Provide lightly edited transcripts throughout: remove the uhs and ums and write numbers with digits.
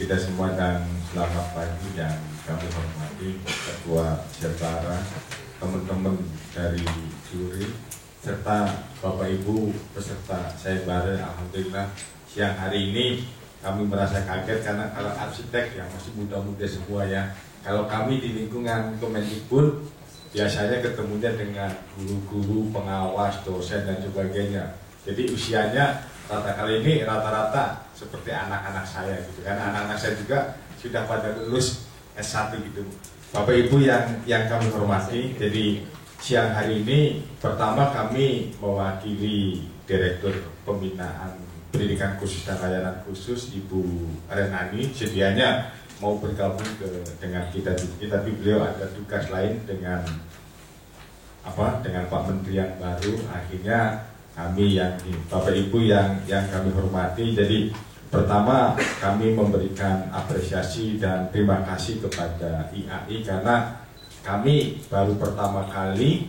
kita semua dan selamat pagi yang kami hormati Ketua Setara, teman-teman dari juri, serta Bapak Ibu peserta sayembara. Alhamdulillah siang hari ini kami merasa kaget karena kalau arsitek yang masih muda-muda semua ya. Kalau kami di lingkungan Kemendikbud biasanya ketemunya dengan guru-guru, pengawas, dosen dan sebagainya. Jadi usianya kali ini rata-rata seperti anak-anak saya gitu kan. Anak-anak saya juga sudah pada lulus S1 gitu. Bapak Ibu yang kami hormati, jadi siang hari ini pertama kami mewakili Direktur Pembinaan Pendidikan Khusus dan Layanan Khusus Ibu Renani sedianya mau bergabung dengan kita, tapi beliau ada tugas lain dengan Pak Menteri yang baru. Akhirnya kami Bapak Ibu yang kami hormati, jadi pertama kami memberikan apresiasi dan terima kasih kepada IAI karena kami baru pertama kali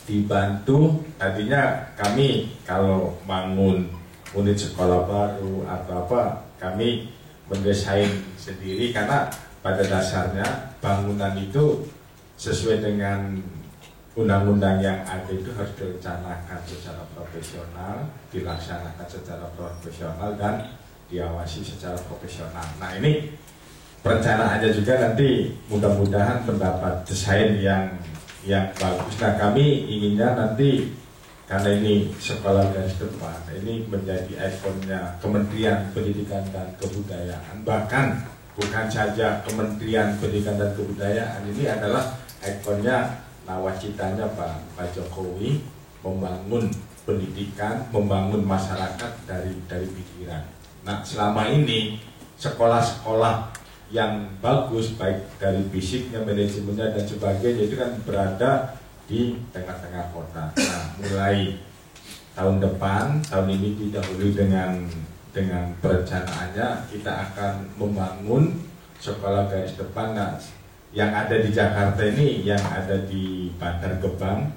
dibantu. Tadinya kami kalau bangun unit sekolah baru atau apa kami mendesain sendiri karena pada dasarnya bangunan itu sesuai dengan undang-undang yang ada itu harus direncanakan secara profesional, dilaksanakan secara profesional dan diawasi secara profesional. Nah ini perencanaannya juga nanti mudah-mudahan mendapat desain yang bagus. Nah kami inginnya nanti karena ini sekolah garis depan, ini menjadi ikonnya Kementerian Pendidikan dan Kebudayaan. Bahkan bukan saja Kementerian Pendidikan dan Kebudayaan, ini adalah ikonnya nawacitanya Pak Jokowi, membangun pendidikan, membangun masyarakat dari pikiran. Nah selama ini sekolah-sekolah yang bagus baik dari fisiknya, manajemennya dan sebagainya itu kan berada di tengah-tengah kota. Nah mulai tahun depan, tahun ini didahului dengan perencanaannya kita akan membangun sekolah garis depan. Nah, yang ada di Jakarta ini, yang ada di Bantar Gebang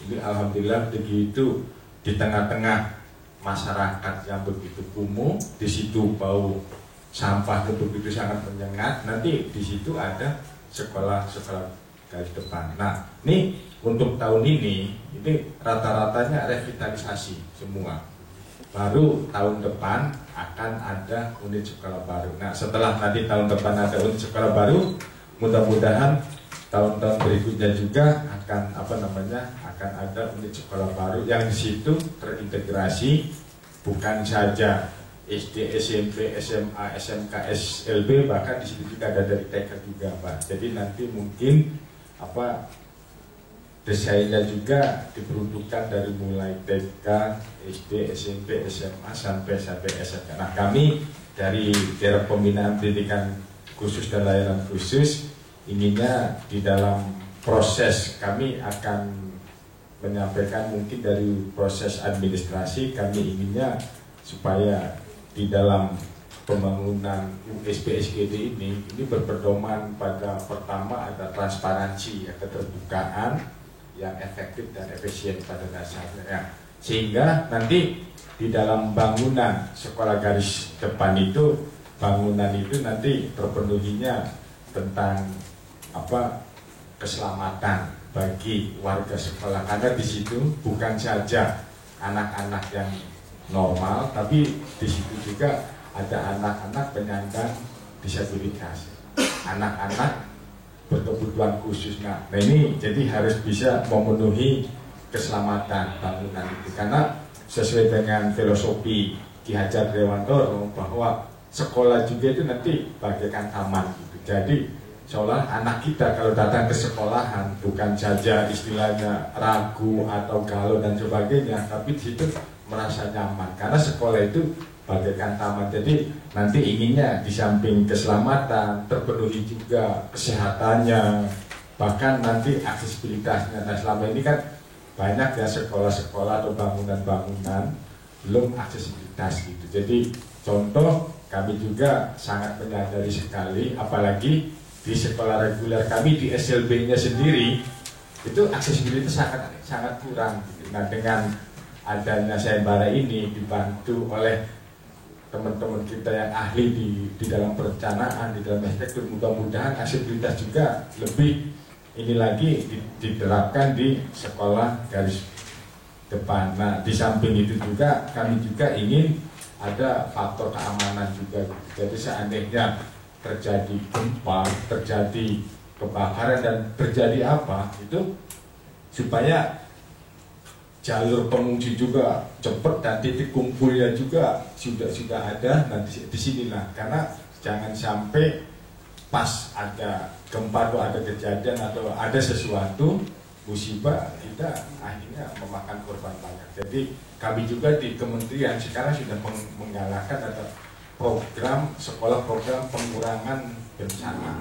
ini alhamdulillah begitu di tengah-tengah masyarakat yang begitu kumuh, di situ bau sampah itu begitu sangat menyengat. Nanti di situ ada sekolah-sekolah garis depan. Nah, ini untuk tahun ini rata-ratanya revitalisasi semua. Baru tahun depan akan ada unit sekolah baru. Nah, setelah nanti tahun depan ada unit sekolah baru, mudah-mudahan tahun-tahun berikutnya juga akan akan ada unit sekolah baru yang di situ terintegrasi bukan saja SD, SMP, SMA, SMK, SLB, bahkan di situ juga ada dari TK juga, Pak. Jadi nanti mungkin desainnya juga diperuntukkan dari mulai TK, SD, SMP, SMA sampai SMK. Nah, kami dari Direktur Pembinaan Pendidikan Khusus dan Layanan Khusus inginnya di dalam proses kami akan menyampaikan mungkin dari proses administrasi, kami inginnya supaya di dalam pembangunan USP SGD ini berpedoman pada pertama ada transparansi, keterbukaan yang efektif dan efisien pada dasarnya, sehingga nanti di dalam bangunan sekolah garis depan itu bangunan itu nanti terpenuhinya tentang keselamatan bagi warga sekolah, karena di situ bukan saja anak-anak yang normal, tapi di situ juga ada anak-anak penyandang disabilitas, anak-anak berkebutuhan khusus. Nah ini jadi harus bisa memenuhi keselamatan bangunan itu, karena sesuai dengan filosofi Ki Hajar Dewantoro bahwa sekolah juga itu nanti bagaikan taman gitu. Jadi seolah anak kita kalau datang ke sekolahan bukan saja istilahnya ragu atau galau dan sebagainya, tapi di situ merasa nyaman karena sekolah itu bagaikan taman. Jadi nanti inginnya di samping keselamatan terpenuhi juga kesehatannya, bahkan nanti aksesibilitasnya. Nah selama ini kan banyak ya sekolah-sekolah atau bangunan-bangunan belum aksesibilitas gitu. Jadi contoh kami juga sangat menyadari sekali, apalagi di sekolah reguler kami di SLB-nya sendiri itu aksesibilitas sangat kurang gitu. Nah dengan adanya sayembara ini dibantu oleh teman-teman kita yang ahli di dalam perencanaan, di dalam arsitektur, mudah-mudahan aksesibilitas juga lebih ini lagi diterapkan di sekolah garis depan. Nah, di samping itu juga kami juga ingin ada faktor keamanan juga. Jadi seandainya terjadi gempa, terjadi kebakaran dan terjadi apa itu, supaya jalur pengungsi juga cepat dan titik kumpulnya juga sudah ada. Nah, di sinilah, karena jangan sampai pas ada gempa atau ada kejadian atau ada sesuatu musibah, kita akhirnya memakan korban banyak. Jadi kami juga di kementerian sekarang sudah menggalakkan ada program sekolah, program pengurangan bencana.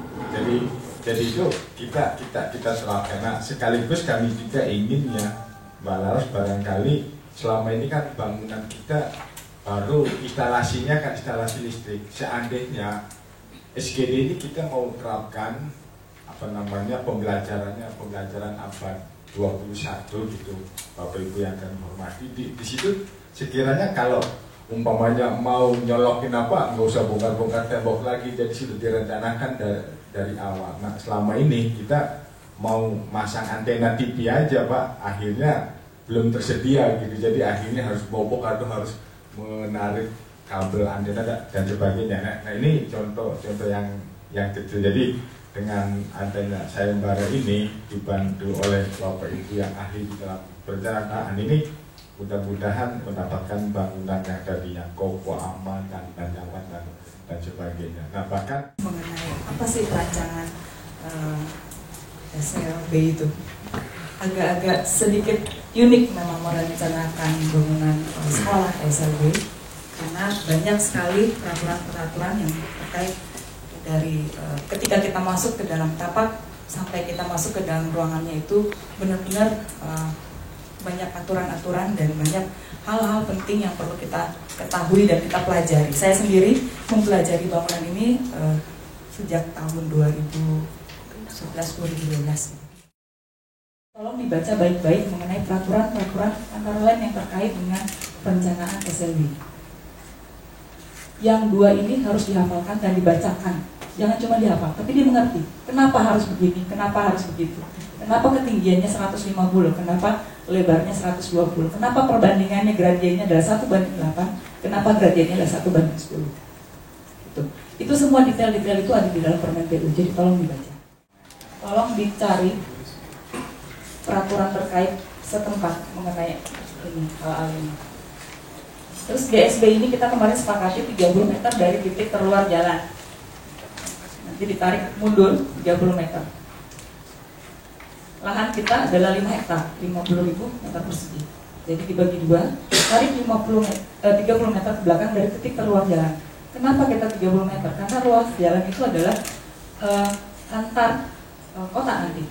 Jadi itu kita terapkan. Nah, sekaligus kami juga ingin ya, Mbak Laras, barangkali selama ini kan bangunan kita baru instalasinya kan instalasi listrik. Seandainya SGD ini kita mau terapkan pembelajaran abad 21 gitu, Bapak Ibu yang kami hormati, di situ sekiranya kalau umpamanya mau nyolokin apa, nggak usah bongkar-bongkar tembok lagi, jadi sudah direncanakan dari awal. Nah, selama ini kita mau masang antena TV aja Pak, akhirnya belum tersedia gitu, jadi akhirnya harus bobok atau harus menarik kabel antena dan sebagainya. Nah, ini contoh yang kecil. Jadi dengan adanya sayembara ini dibantu oleh Bapak Ibu yang ahli di dalam perencanaan ini, mudah-mudahan mendapatkan bangunan yang tadinya kokoh, aman, dan nyaman dan sebagainya. Nah, bahkan mengenai apa sih rancangan SLB itu, agak-agak sedikit unik memang merencanakan bangunan sekolah SLB, karena banyak sekali peraturan-peraturan yang terkait dari ketika kita masuk ke dalam tapak sampai kita masuk ke dalam ruangannya itu benar-benar banyak aturan-aturan dan banyak hal-hal penting yang perlu kita ketahui dan kita pelajari. Saya sendiri mempelajari bangunan ini sejak tahun 2011-2012. Tolong dibaca baik-baik mengenai peraturan-peraturan antara lain yang terkait dengan perencanaan SLB. Yang dua ini harus dihafalkan dan dibacakan. Jangan cuma dihafal, tapi dimengerti. Kenapa harus begini, kenapa harus begitu. Kenapa ketinggiannya 150, kenapa lebarnya 120, kenapa perbandingannya gradiennya adalah 1:8, kenapa gradiennya adalah 1:10. Itu semua detail-detail itu ada di dalam Permen PU, jadi tolong dibaca. Tolong dicari peraturan terkait setempat mengenai ini, hal ini. Terus GSB ini kita kemarin sepakati 30 meter dari titik terluar jalan. Nanti ditarik mundur 30 meter. Lahan kita adalah 5 hektar, 50.000 meter persegi. Jadi dibagi dua, tarik 30 meter ke belakang dari titik terluar jalan. Kenapa kita 30 meter? Karena ruas jalan itu adalah antar kota nanti.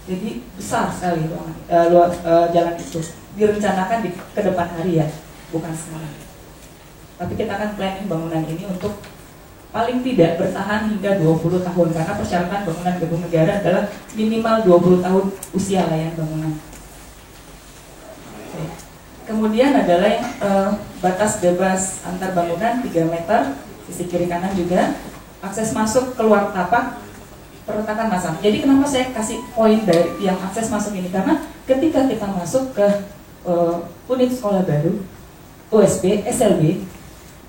Jadi besar sekali jalan itu. Direncanakan ke depan hari ya, bukan sekarang. Tapi kita akan planning bangunan ini untuk paling tidak bertahan hingga 20 tahun, karena persyaratan bangunan gedung negara adalah minimal 20 tahun usia layan bangunan. Oke. Kemudian adalah yang batas bebas antar bangunan 3 meter, sisi kiri kanan juga. Akses masuk keluar tapak, perletakan masang. Jadi kenapa saya kasih poin dari yang akses masuk ini? Karena ketika kita masuk ke unit sekolah baru, OSB, SLB,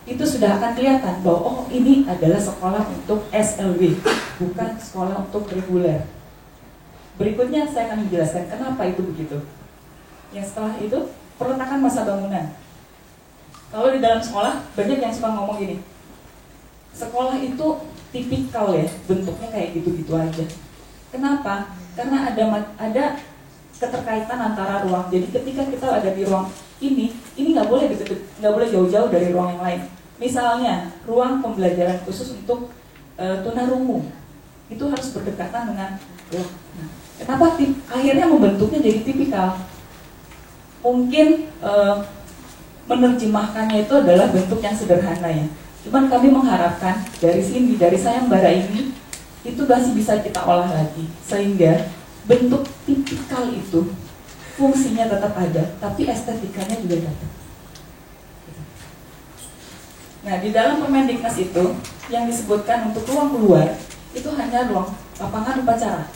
itu sudah akan kelihatan bahwa oh ini adalah sekolah untuk SLB, bukan sekolah untuk reguler. Berikutnya saya akan menjelaskan kenapa itu begitu. Yang setelah itu, perletakan masa bangunan. Kalau di dalam sekolah, banyak yang suka ngomong gini, sekolah itu tipikal ya, bentuknya kayak gitu-gitu aja. Kenapa? Karena ada keterkaitan antara ruang. Jadi ketika kita ada di ruang ini nggak boleh jauh-jauh dari ruang yang lain. Misalnya ruang pembelajaran khusus untuk tunarungu itu harus berdekatan dengan ruang. Nah, kenapa akhirnya membentuknya jadi tipikal? Mungkin menerjemahkannya itu adalah bentuk yang sederhana ya. Cuman kami mengharapkan dari sini, dari sayembara ini, itu masih bisa kita olah lagi sehingga bentuk tipikal itu fungsinya tetap ada, tapi estetikanya juga dapat. Nah, di dalam Permendiknas itu yang disebutkan untuk ruang keluar itu hanya ruang lapangan upacara.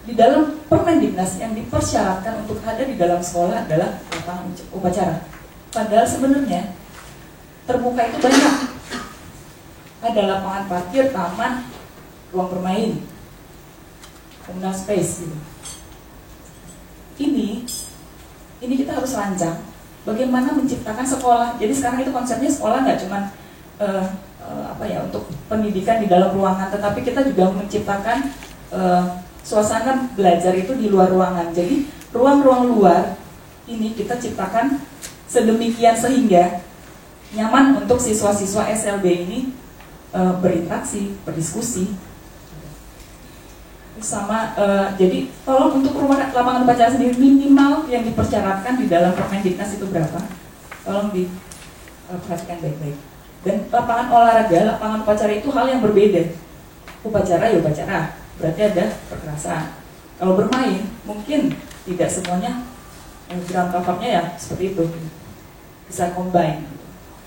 Di dalam Permendiknas yang dipersyaratkan untuk ada di dalam sekolah adalah lapangan upacara. Padahal sebenarnya terbuka itu banyak. Ada lapangan parkir, taman, ruang bermain, communal space gitu. Ini kita harus rancang bagaimana menciptakan sekolah. Jadi sekarang itu konsepnya sekolah nggak cuma untuk pendidikan di dalam ruangan, tetapi kita juga menciptakan suasana belajar itu di luar ruangan. Jadi ruang-ruang luar ini kita ciptakan sedemikian sehingga nyaman untuk siswa-siswa SLB ini berinteraksi, berdiskusi. Sama, jadi tolong untuk lapangan upacara sendiri minimal yang dipersyaratkan di dalam Permendiknas itu berapa? Tolong diperhatikan baik-baik. Dan lapangan olahraga, lapangan upacara itu hal yang berbeda. Upacara ya upacara, berarti ada kekerasan. Kalau bermain, mungkin tidak semuanya ground cover-nya ya seperti itu, bisa combine.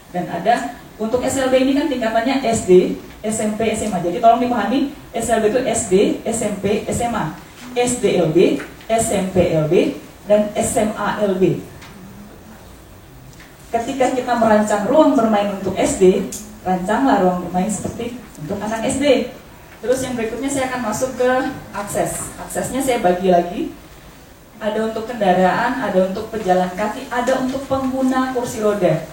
Dan ada untuk SLB ini kan tingkatannya SD, SMP, SMA. Jadi tolong dipahami, SLB itu SD, SMP, SMA, SDLB, SMPLB, dan SMALB. Ketika kita merancang ruang bermain untuk SD, rancanglah ruang bermain seperti untuk anak SD. Terus yang berikutnya saya akan masuk ke akses. Aksesnya saya bagi lagi. Ada untuk kendaraan, ada untuk pejalan kaki, ada untuk pengguna kursi roda.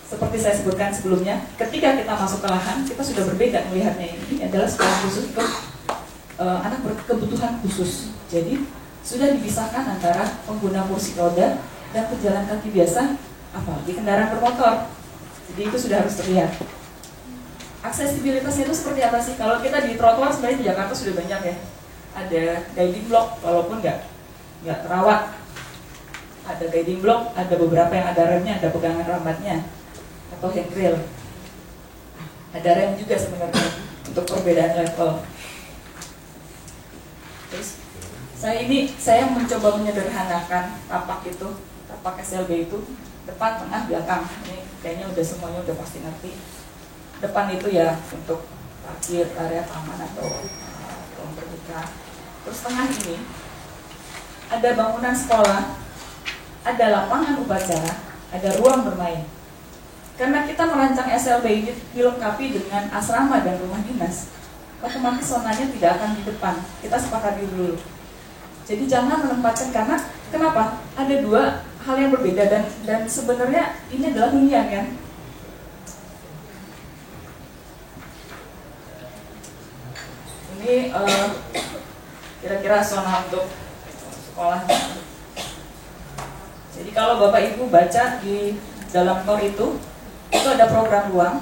Seperti saya sebutkan sebelumnya, ketika kita masuk ke lahan, kita sudah berbeda melihatnya. Ini adalah sekolah khusus untuk anak berkebutuhan khusus. Jadi sudah dipisahkan antara pengguna kursi roda dan pejalan kaki biasa, apalagi kendaraan bermotor. Jadi itu sudah harus terlihat. Aksesibilitasnya itu seperti apa sih? Kalau kita di trotoar sebenarnya di Jakarta sudah banyak ya. Ada guiding block, walaupun nggak terawat. Ada guiding block, ada beberapa yang ada remnya, ada pegangan rambatnya, atau handrail. Ada rem juga sebenarnya untuk perbedaan level. Terus saya mencoba menyederhanakan tapak itu, tapak SLB itu depan, tengah, belakang. Ini kayaknya udah semuanya udah pasti ngerti. Depan itu ya untuk parkir, area taman atau ruang terbuka. Terus tengah ini ada bangunan sekolah, ada lapangan upacara, ada ruang bermain. Karena kita merancang SLB ini dilengkapi dengan asrama dan rumah dinas, otomatis zonanya tidak akan di depan. Kita sepakati dulu. Jadi jangan menempatkan, karena kenapa? Ada dua hal yang berbeda dan sebenarnya ini adalah hunian kan. Ini kira-kira zona untuk sekolah. Jadi kalau Bapak Ibu baca di dalam TOR itu ada program ruang,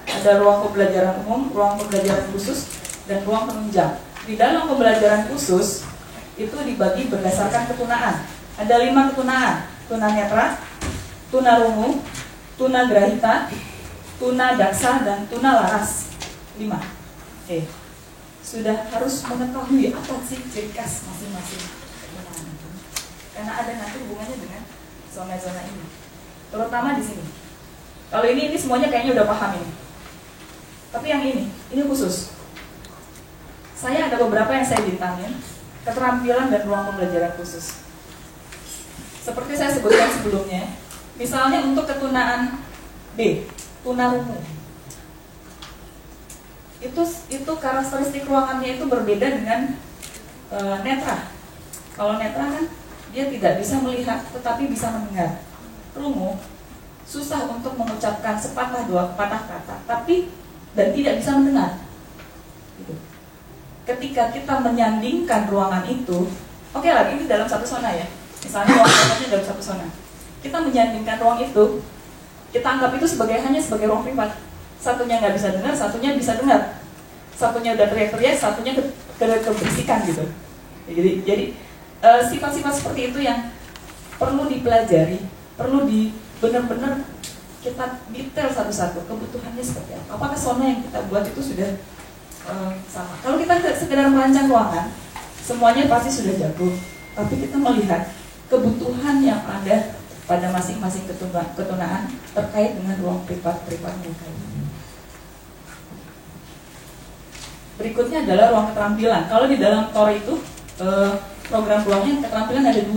ada ruang pembelajaran umum, ruang pembelajaran khusus, dan ruang penunjang. Di dalam pembelajaran khusus itu dibagi berdasarkan ketunaan. Ada 5 ketunaan: tunanetra, tunarungu, tunagrahita, tunadaksa, dan tunalaras. 5. Oke. Sudah harus mengetahui apa sih ciri khas masing-masing ketunaan itu. Karena ada nanti hubungannya dengan zona-zona ini. Terutama di sini. Kalau ini semuanya kayaknya udah paham ini. Tapi yang ini khusus. Saya ada beberapa yang saya bintangin, keterampilan dan ruang pembelajaran khusus. Seperti saya sebutkan sebelumnya, misalnya untuk ketunaan B, tunarungu. Itu karakteristik ruangannya itu berbeda dengan netra. Kalau netra kan dia tidak bisa melihat tetapi bisa mendengar. Rungu susah untuk mengucapkan sepatah dua patah kata, tapi dan tidak bisa mendengar. Gitu. Ketika kita menyandingkan ruangan itu, oke lah, ini dalam satu zona ya. Misalnya ruang privatnya dalam satu zona. Kita menyandingkan ruang itu, kita anggap itu hanya sebagai ruang privat. Satunya nggak bisa dengar, satunya bisa dengar. Satunya udah teriak-teriak, satunya keberisikan gitu. Jadi sifat-sifat seperti itu yang perlu dipelajari, perlu benar-benar kita detail satu-satu kebutuhannya seperti apa. Apakah zona yang kita buat itu sudah sama? Kalau kita sekedar merancang ruangan, semuanya pasti sudah jago. Tapi kita melihat kebutuhan yang ada pada masing-masing ketunaan terkait dengan ruang privat mereka. Berikutnya adalah ruang keterampilan. Kalau di dalam TOR itu program ruangnya keterampilan ada 2.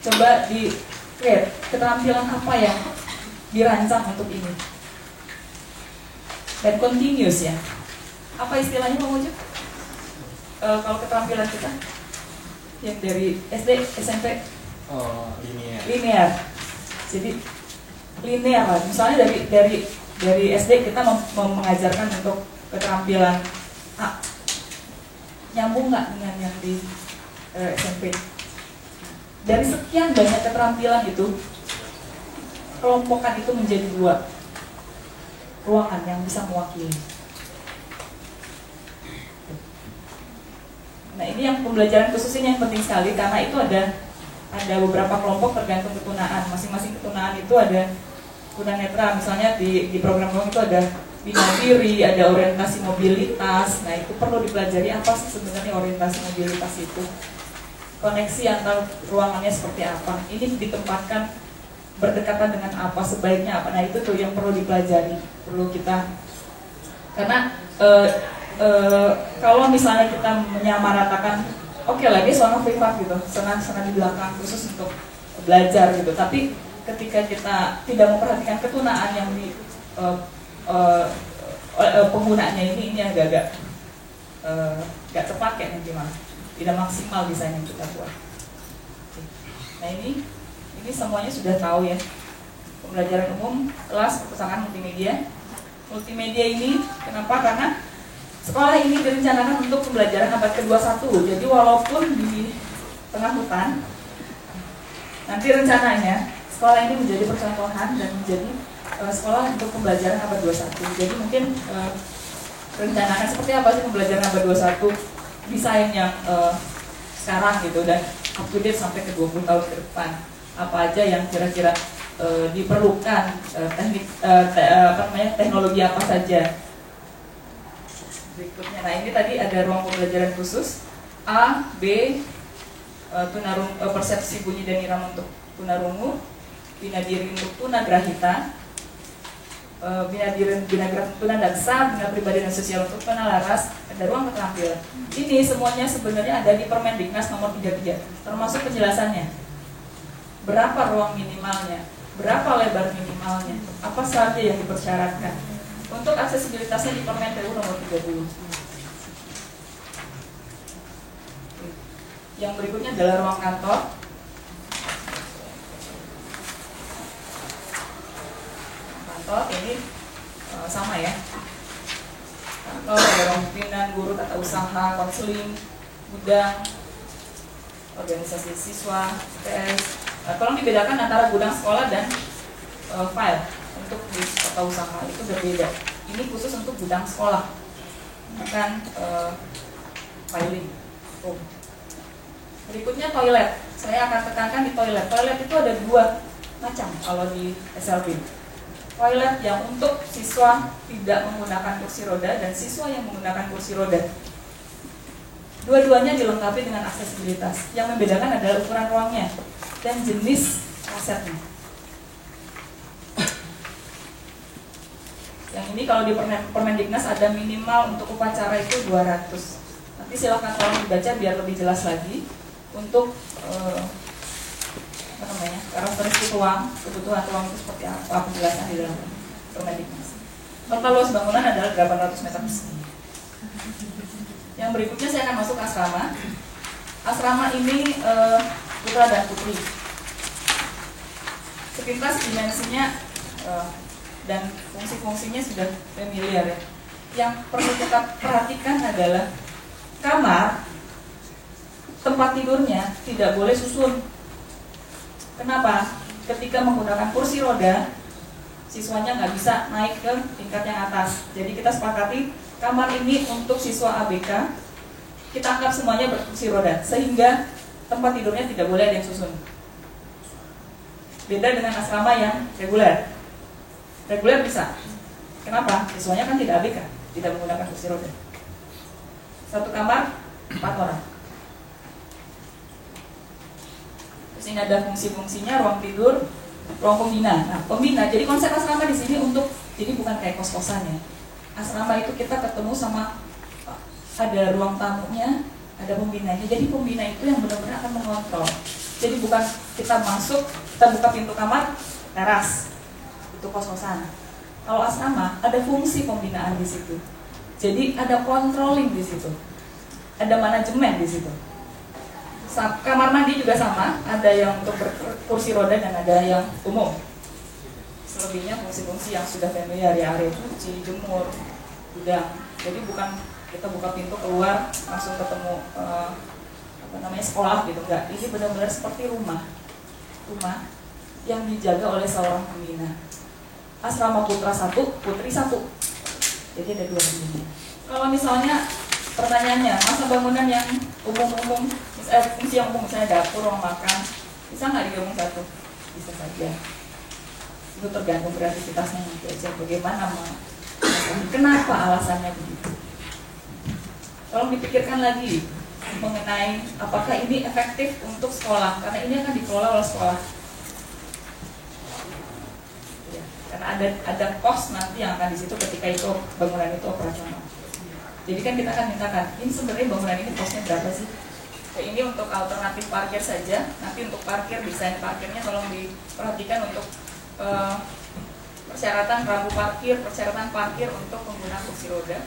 Coba di create keterampilan apa yang dirancang untuk ini. Dan continuous ya. Apa istilahnya Pak Mujib? Kalau keterampilan kita yang dari SD, SMP? Linear. Jadi linear lah. Misalnya dari SD kita mengajarkan untuk keterampilan A, nyambung nggak dengan yang di SMP? Dari sekian banyak keterampilan itu, kelompokkan itu menjadi 2 ruangan yang bisa mewakili. Nah, ini yang pembelajaran khusus ini yang penting sekali karena itu ada beberapa kelompok tergantung ketunaan. Masing-masing ketunaan itu ada tunanetra. Misalnya di program ruang itu ada bina diri, ada orientasi mobilitas. Nah, itu perlu dipelajari apa sih sebenarnya orientasi mobilitas itu. Koneksi antar ruangannya seperti apa. Ini ditempatkan berdekatan dengan apa, sebaiknya apa. Nah, itu tuh yang perlu dipelajari, perlu kita. Karena kalau misalnya kita menyamaratakan, oke lah dia zona privat gitu, zona di belakang khusus untuk belajar gitu. Tapi ketika kita tidak memperhatikan ketunaan yang di penggunaannya ini agak-agak nggak terpakai nanti malah tidak maksimal desain yang kita buat. Nah ini semuanya sudah tahu ya. Pembelajaran umum, kelas, perpustakaan multimedia. Multimedia ini kenapa? Karena sekolah ini direncanakan untuk pembelajaran abad ke-21. Jadi walaupun di tengah hutan, nanti rencananya sekolah ini menjadi percontohan dan menjadi sekolah untuk pembelajaran abad 21. Jadi mungkin rencanakan seperti apa sih pembelajaran abad 21, desain yang sekarang gitu dan up to date sampai ke 20 tahun ke depan. Apa aja yang kira-kira diperlukan, teknologi apa saja. Berikutnya, nah ini tadi ada ruang pembelajaran khusus A, B, persepsi bunyi dan irama untuk tunarungu, bina diri untuk tunagrahita, bina graf tunadaksa, bina pribadi dan sosial untuk tunalaras, ada ruang keterampilan. Ini semuanya sebenarnya ada di Permendiknas nomor 33, termasuk penjelasannya. Berapa ruang minimalnya, berapa lebar minimalnya, apa saja yang dipersyaratkan. Untuk aksesibilitasnya di Permen PU nomor 30. Yang berikutnya adalah ruang kantor. Kantor ini sama ya. Kantor ada ruang pimpinan, guru, tata usaha, konseling, gudang, organisasi siswa, PS. Tolong dibedakan antara gudang sekolah dan file. Untuk di tata usaha itu berbeda. Ini khusus untuk gudang sekolah, bukan filing. Berikutnya toilet. Saya akan tekankan di toilet. Toilet itu ada 2 macam kalau di SLB. Toilet yang untuk siswa tidak menggunakan kursi roda dan siswa yang menggunakan kursi roda. Dua-duanya dilengkapi dengan aksesibilitas. Yang membedakan adalah ukuran ruangnya dan jenis klosetnya. Yang ini kalau di Permendiknas ada minimal untuk upacara itu 200. Nanti silakan tolong dibaca biar lebih jelas lagi untuk karakteristik ruang, kebutuhan ruang itu seperti apa, penjelasan di dalam Permendiknas. Total luas bangunan adalah 800 meter persegi. Yang berikutnya saya akan masuk ke asrama. Asrama ini putra dan putri. Sepintas dimensinya dan fungsi-fungsinya sudah familiar ya. Yang perlu kita perhatikan adalah kamar, tempat tidurnya tidak boleh susun. Kenapa? Ketika menggunakan kursi roda, siswanya nggak bisa naik ke tingkat yang atas. Jadi kita sepakati kamar ini untuk siswa ABK, kita anggap semuanya berkursi roda, sehingga tempat tidurnya tidak boleh ada yang susun. Beda dengan asrama yang reguler. Reguler bisa. Kenapa? Siswanya kan tidak ABK, tidak menggunakan kursi roda. Satu kamar 4 orang. Terus ini ada fungsi-fungsinya, ruang tidur, ruang pembina. Nah, pembina, jadi konsep asrama di sini untuk, jadi bukan kayak kos-kosan ya. Asrama itu kita ketemu sama, ada ruang tamunya, ada pembinanya. Jadi pembina itu yang benar-benar akan mengontrol. Jadi bukan kita masuk, kita buka pintu kamar, teras, itu kos-kosan. Kalau asrama, ada fungsi pembinaan di situ. Jadi ada controlling di situ, ada manajemen di situ. Kamar mandi juga sama, ada yang untuk kursi roda dan ada yang umum. Selebihnya fungsi-fungsi yang sudah familiar ya, area cuci, jemur, gudang. Jadi bukan kita buka pintu keluar langsung ketemu sekolah gitu, enggak. Ini benar-benar seperti rumah yang dijaga oleh seorang pembina. Asrama putra 1, putri 1. Jadi ada 2 pembina. Kalau misalnya pertanyaannya, masa bangunan yang umum-umum, fungsi yang umum, misalnya dapur, ruang makan, bisa nggak digabung satu? Bisa saja. Itu tergantung kreativitasnya nanti aja, bagaimana kenapa alasannya begitu. Tolong dipikirkan lagi mengenai apakah ini efektif untuk sekolah, karena ini akan dikelola oleh sekolah. Ya, karena ada cost nanti yang akan di situ ketika itu bangunan itu operasional. Jadi kan kita akan mintakan, ini sebenarnya bangunan ini costnya berapa sih? Ini untuk alternatif parkir saja. Nanti untuk parkir, desain parkirnya tolong diperhatikan untuk persyaratan rambu parkir, persyaratan parkir untuk pengguna kursi roda.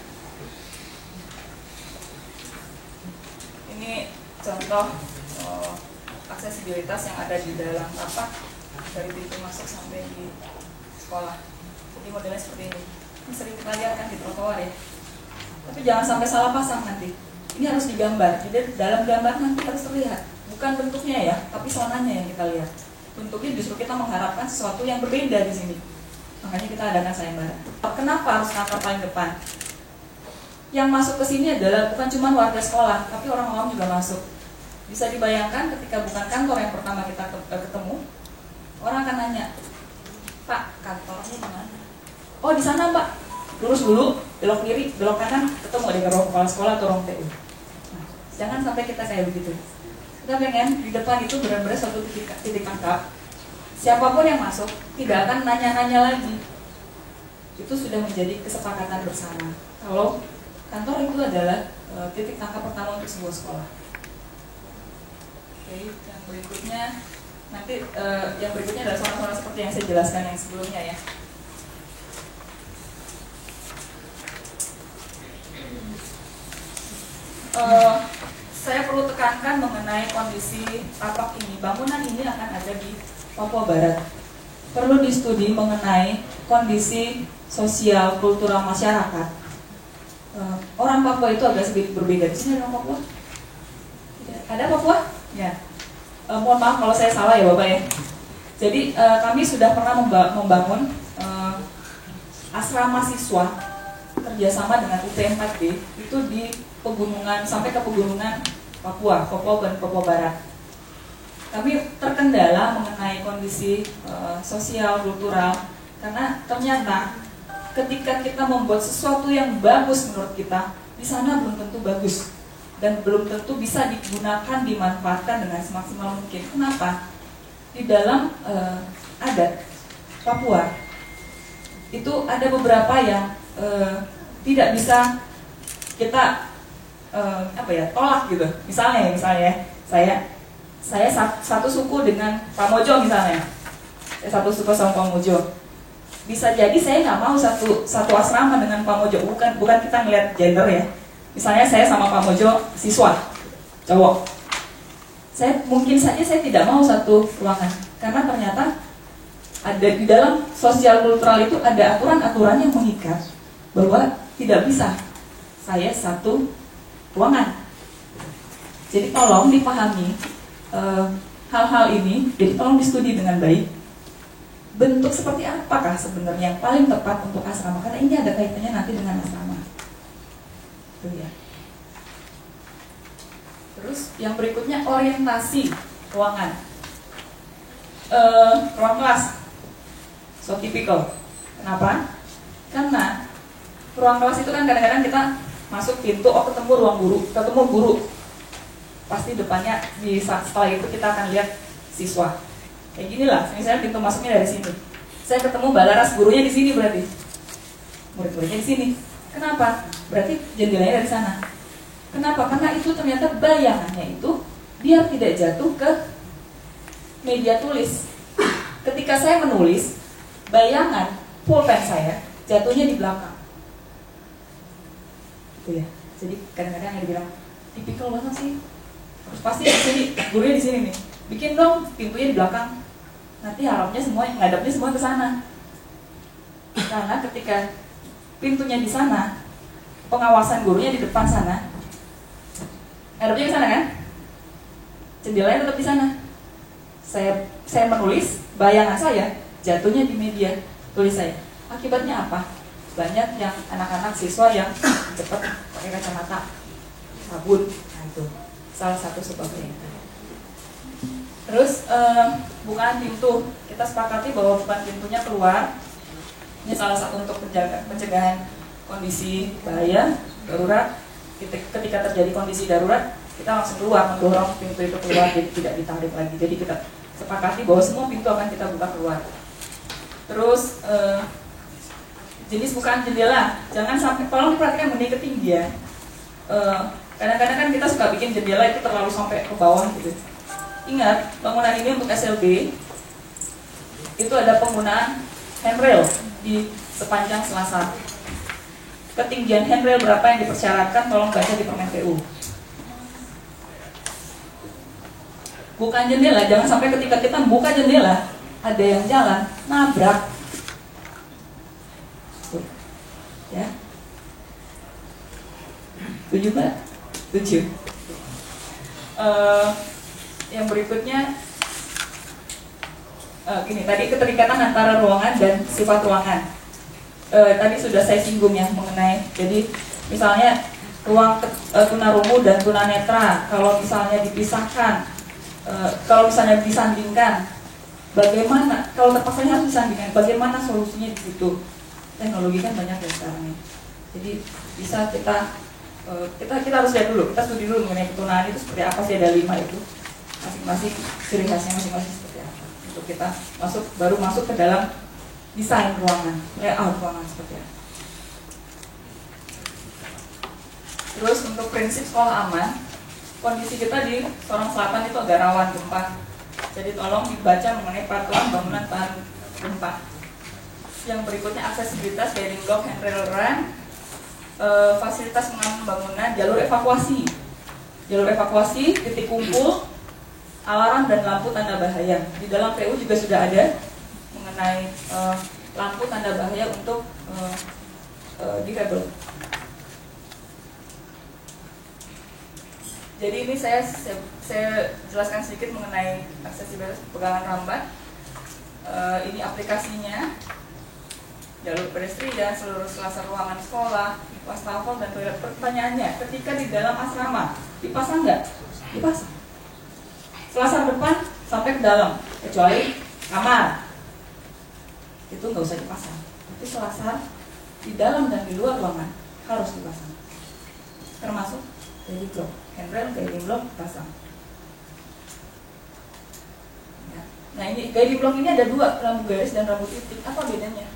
Ini contoh aksesibilitas yang ada di dalam tapak dari pintu masuk sampai di sekolah. Jadi modelnya seperti ini. Ini sering kita lihat kan di trotoar ya. Tapi jangan sampai salah pasang nanti. Ini harus digambar. Jadi dalam gambar nanti harus terlihat. Bukan bentuknya ya, tapi sonanya yang kita lihat. Bentuknya justru kita mengharapkan sesuatu yang berbeda di sini. Makanya kita adakan sayembara. Kenapa harus kantor paling depan? Yang masuk ke sini adalah bukan cuma warga sekolah, tapi orang awam juga masuk. Bisa dibayangkan ketika bukan kantor yang pertama kita ketemu, orang akan nanya, Pak, kantornya di mana? Oh, di sana, Pak. Lurus dulu, belok kiri, belok kanan, ketemu dengan ruang kepala sekolah atau ruang TU. Nah, jangan sampai kita kayak begitu. Kita pengen di depan itu benar-benar suatu titik tangkap. Siapapun yang masuk tidak akan nanya-nanya lagi. Itu sudah menjadi kesepakatan bersama. Kalau kantor itu adalah titik tangkap pertama untuk sebuah sekolah. Oke, yang berikutnya nanti yang berikutnya adalah soal-soal seperti yang saya jelaskan yang sebelumnya ya. Saya perlu tekankan mengenai kondisi tapak ini. Bangunan ini akan ada di Papua Barat. Perlu distudi mengenai kondisi sosial kultural masyarakat. Orang Papua itu agak sedikit berbeda. Di sini ada orang Papua? Ada Papua? Ya. Mohon maaf kalau saya salah ya Bapak ya. Jadi kami sudah pernah membangun asrama siswa kerjasama dengan UP4D itu di pegunungan sampai ke pegunungan Papua dan Papua Barat. Kami terkendala mengenai kondisi sosial kultural karena ternyata ketika kita membuat sesuatu yang bagus menurut kita di sana belum tentu bagus dan belum tentu bisa digunakan dimanfaatkan dengan semaksimal mungkin. Kenapa? Di dalam adat Papua itu ada beberapa yang tidak bisa kita tolak gitu. Misalnya saya satu suku dengan Pamojo misalnya. Saya satu suku sama Pamojo. Bisa jadi saya nggak mau satu asrama dengan Pamojo. Bukan kita ngelihat gender ya. Misalnya saya sama Pamojo siswa cowok. Mungkin saja saya tidak mau satu ruangan karena ternyata ada di dalam sosial kultural itu ada aturan-aturan yang mengikat bahwa tidak bisa saya satu ruangan. Jadi tolong dipahami hal-hal ini. Jadi tolong distudi dengan baik. Bentuk seperti apakah sebenarnya yang paling tepat untuk asrama? Karena ini ada kaitannya nanti dengan asrama. Itu ya. Terus yang berikutnya orientasi ruangan. Ruang kelas. So typical. Kenapa? Karena ruang kelas itu kan kadang-kadang kita masuk pintu, ketemu ruang guru, ketemu guru. Pasti depannya setelah itu kita akan lihat siswa. Kayak gini lah, misalnya pintu masuknya dari sini. Saya ketemu Mbak Laras, gurunya di sini berarti. Murid-muridnya di sini. Kenapa? Berarti jendelanya dari sana. Kenapa? Karena itu ternyata bayangannya itu biar tidak jatuh ke media tulis. Ketika saya menulis, bayangan pulpen saya jatuhnya di belakang. Itu ya. Jadi kadang-kadang yang dibilang tipikal banget sih. Terus pasti di sini, gurunya di sini nih. Bikin dong pintunya di belakang. Nanti harapnya semua ngadapnya semua ke sana. Karena ketika pintunya di sana, pengawasan gurunya di depan sana, ngadapnya ke sana kan? Jendelanya tetap di sana. Saya menulis, bayangan saya jatuhnya di media tulis saya. Akibatnya apa? Banyak yang anak-anak siswa yang cepat pakai kacamata, sabun, nah itu salah satu sebabnya. Terus bukaan pintu, kita sepakati bahwa bukaan pintunya keluar. Ini salah satu untuk pencegahan kondisi bahaya darurat. Ketika terjadi kondisi darurat, kita langsung keluar, mendorong pintu itu keluar, jadi tidak ditarik lagi. Jadi kita sepakati bahwa semua pintu akan kita buka keluar. Terus jenis bukaan jendela, jangan sampai, tolong diperhatikan mengenai ketinggian. Kadang-kadang kan kita suka bikin jendela itu terlalu sampai ke bawah gitu. Ingat, bangunan ini untuk SLB itu ada penggunaan handrail di sepanjang selasar. Ketinggian handrail berapa yang dipersyaratkan, tolong baca di Permen PU. Bukan jendela, jangan sampai ketika kita buka jendela ada yang jalan nabrak. Tuh. Ya. 7 Mbak? 7. Yang berikutnya gini, tadi keterikatan antara ruangan dan sifat ruangan. Tadi sudah saya singgung ya mengenai, jadi misalnya ruang tunarungu dan tunanetra, kalau misalnya dipisahkan, kalau misalnya disandingkan, bagaimana? Kalau terpaksa harus disandingkan, bagaimana solusinya di situ? Teknologi kan banyak ya sekarang ini. Jadi bisa kita harus lihat dulu, kita studi dulu mengenai ketunahan itu seperti apa sih, ada 5 itu, masing-masing ciri khasnya masing-masing seperti apa. Untuk kita baru masuk ke dalam desain ruangan, layout ruangan seperti apa. Terus untuk prinsip sekolah aman, kondisi kita di Sorong Selatan itu agak rawan gempa. Jadi tolong dibaca mengenai peraturan bangunan tahan gempa. Yang berikutnya aksesibilitas, guiding block, handrail ramp, fasilitas pengaman bangunan, jalur evakuasi, titik kumpul, alarm dan lampu tanda bahaya. Di dalam PU juga sudah ada mengenai lampu tanda bahaya untuk difabel. Jadi ini saya jelaskan sedikit mengenai aksesibilitas pegangan rambat. Ini aplikasinya, jalur pedestrian, seluruh selasar ruangan sekolah, wastafel dan toilet. Pertanyaannya, ketika di dalam asrama dipasang nggak? Dipasang. Selasar depan sampai ke dalam, kecuali kamar, itu nggak usah dipasang. Tapi selasar di dalam dan di luar ruangan harus dipasang. Termasuk guiding block, handrail, guiding block dipasang. Ya. Nah ini guiding block ini ada 2, rambu garis dan rambu titik. Apa bedanya?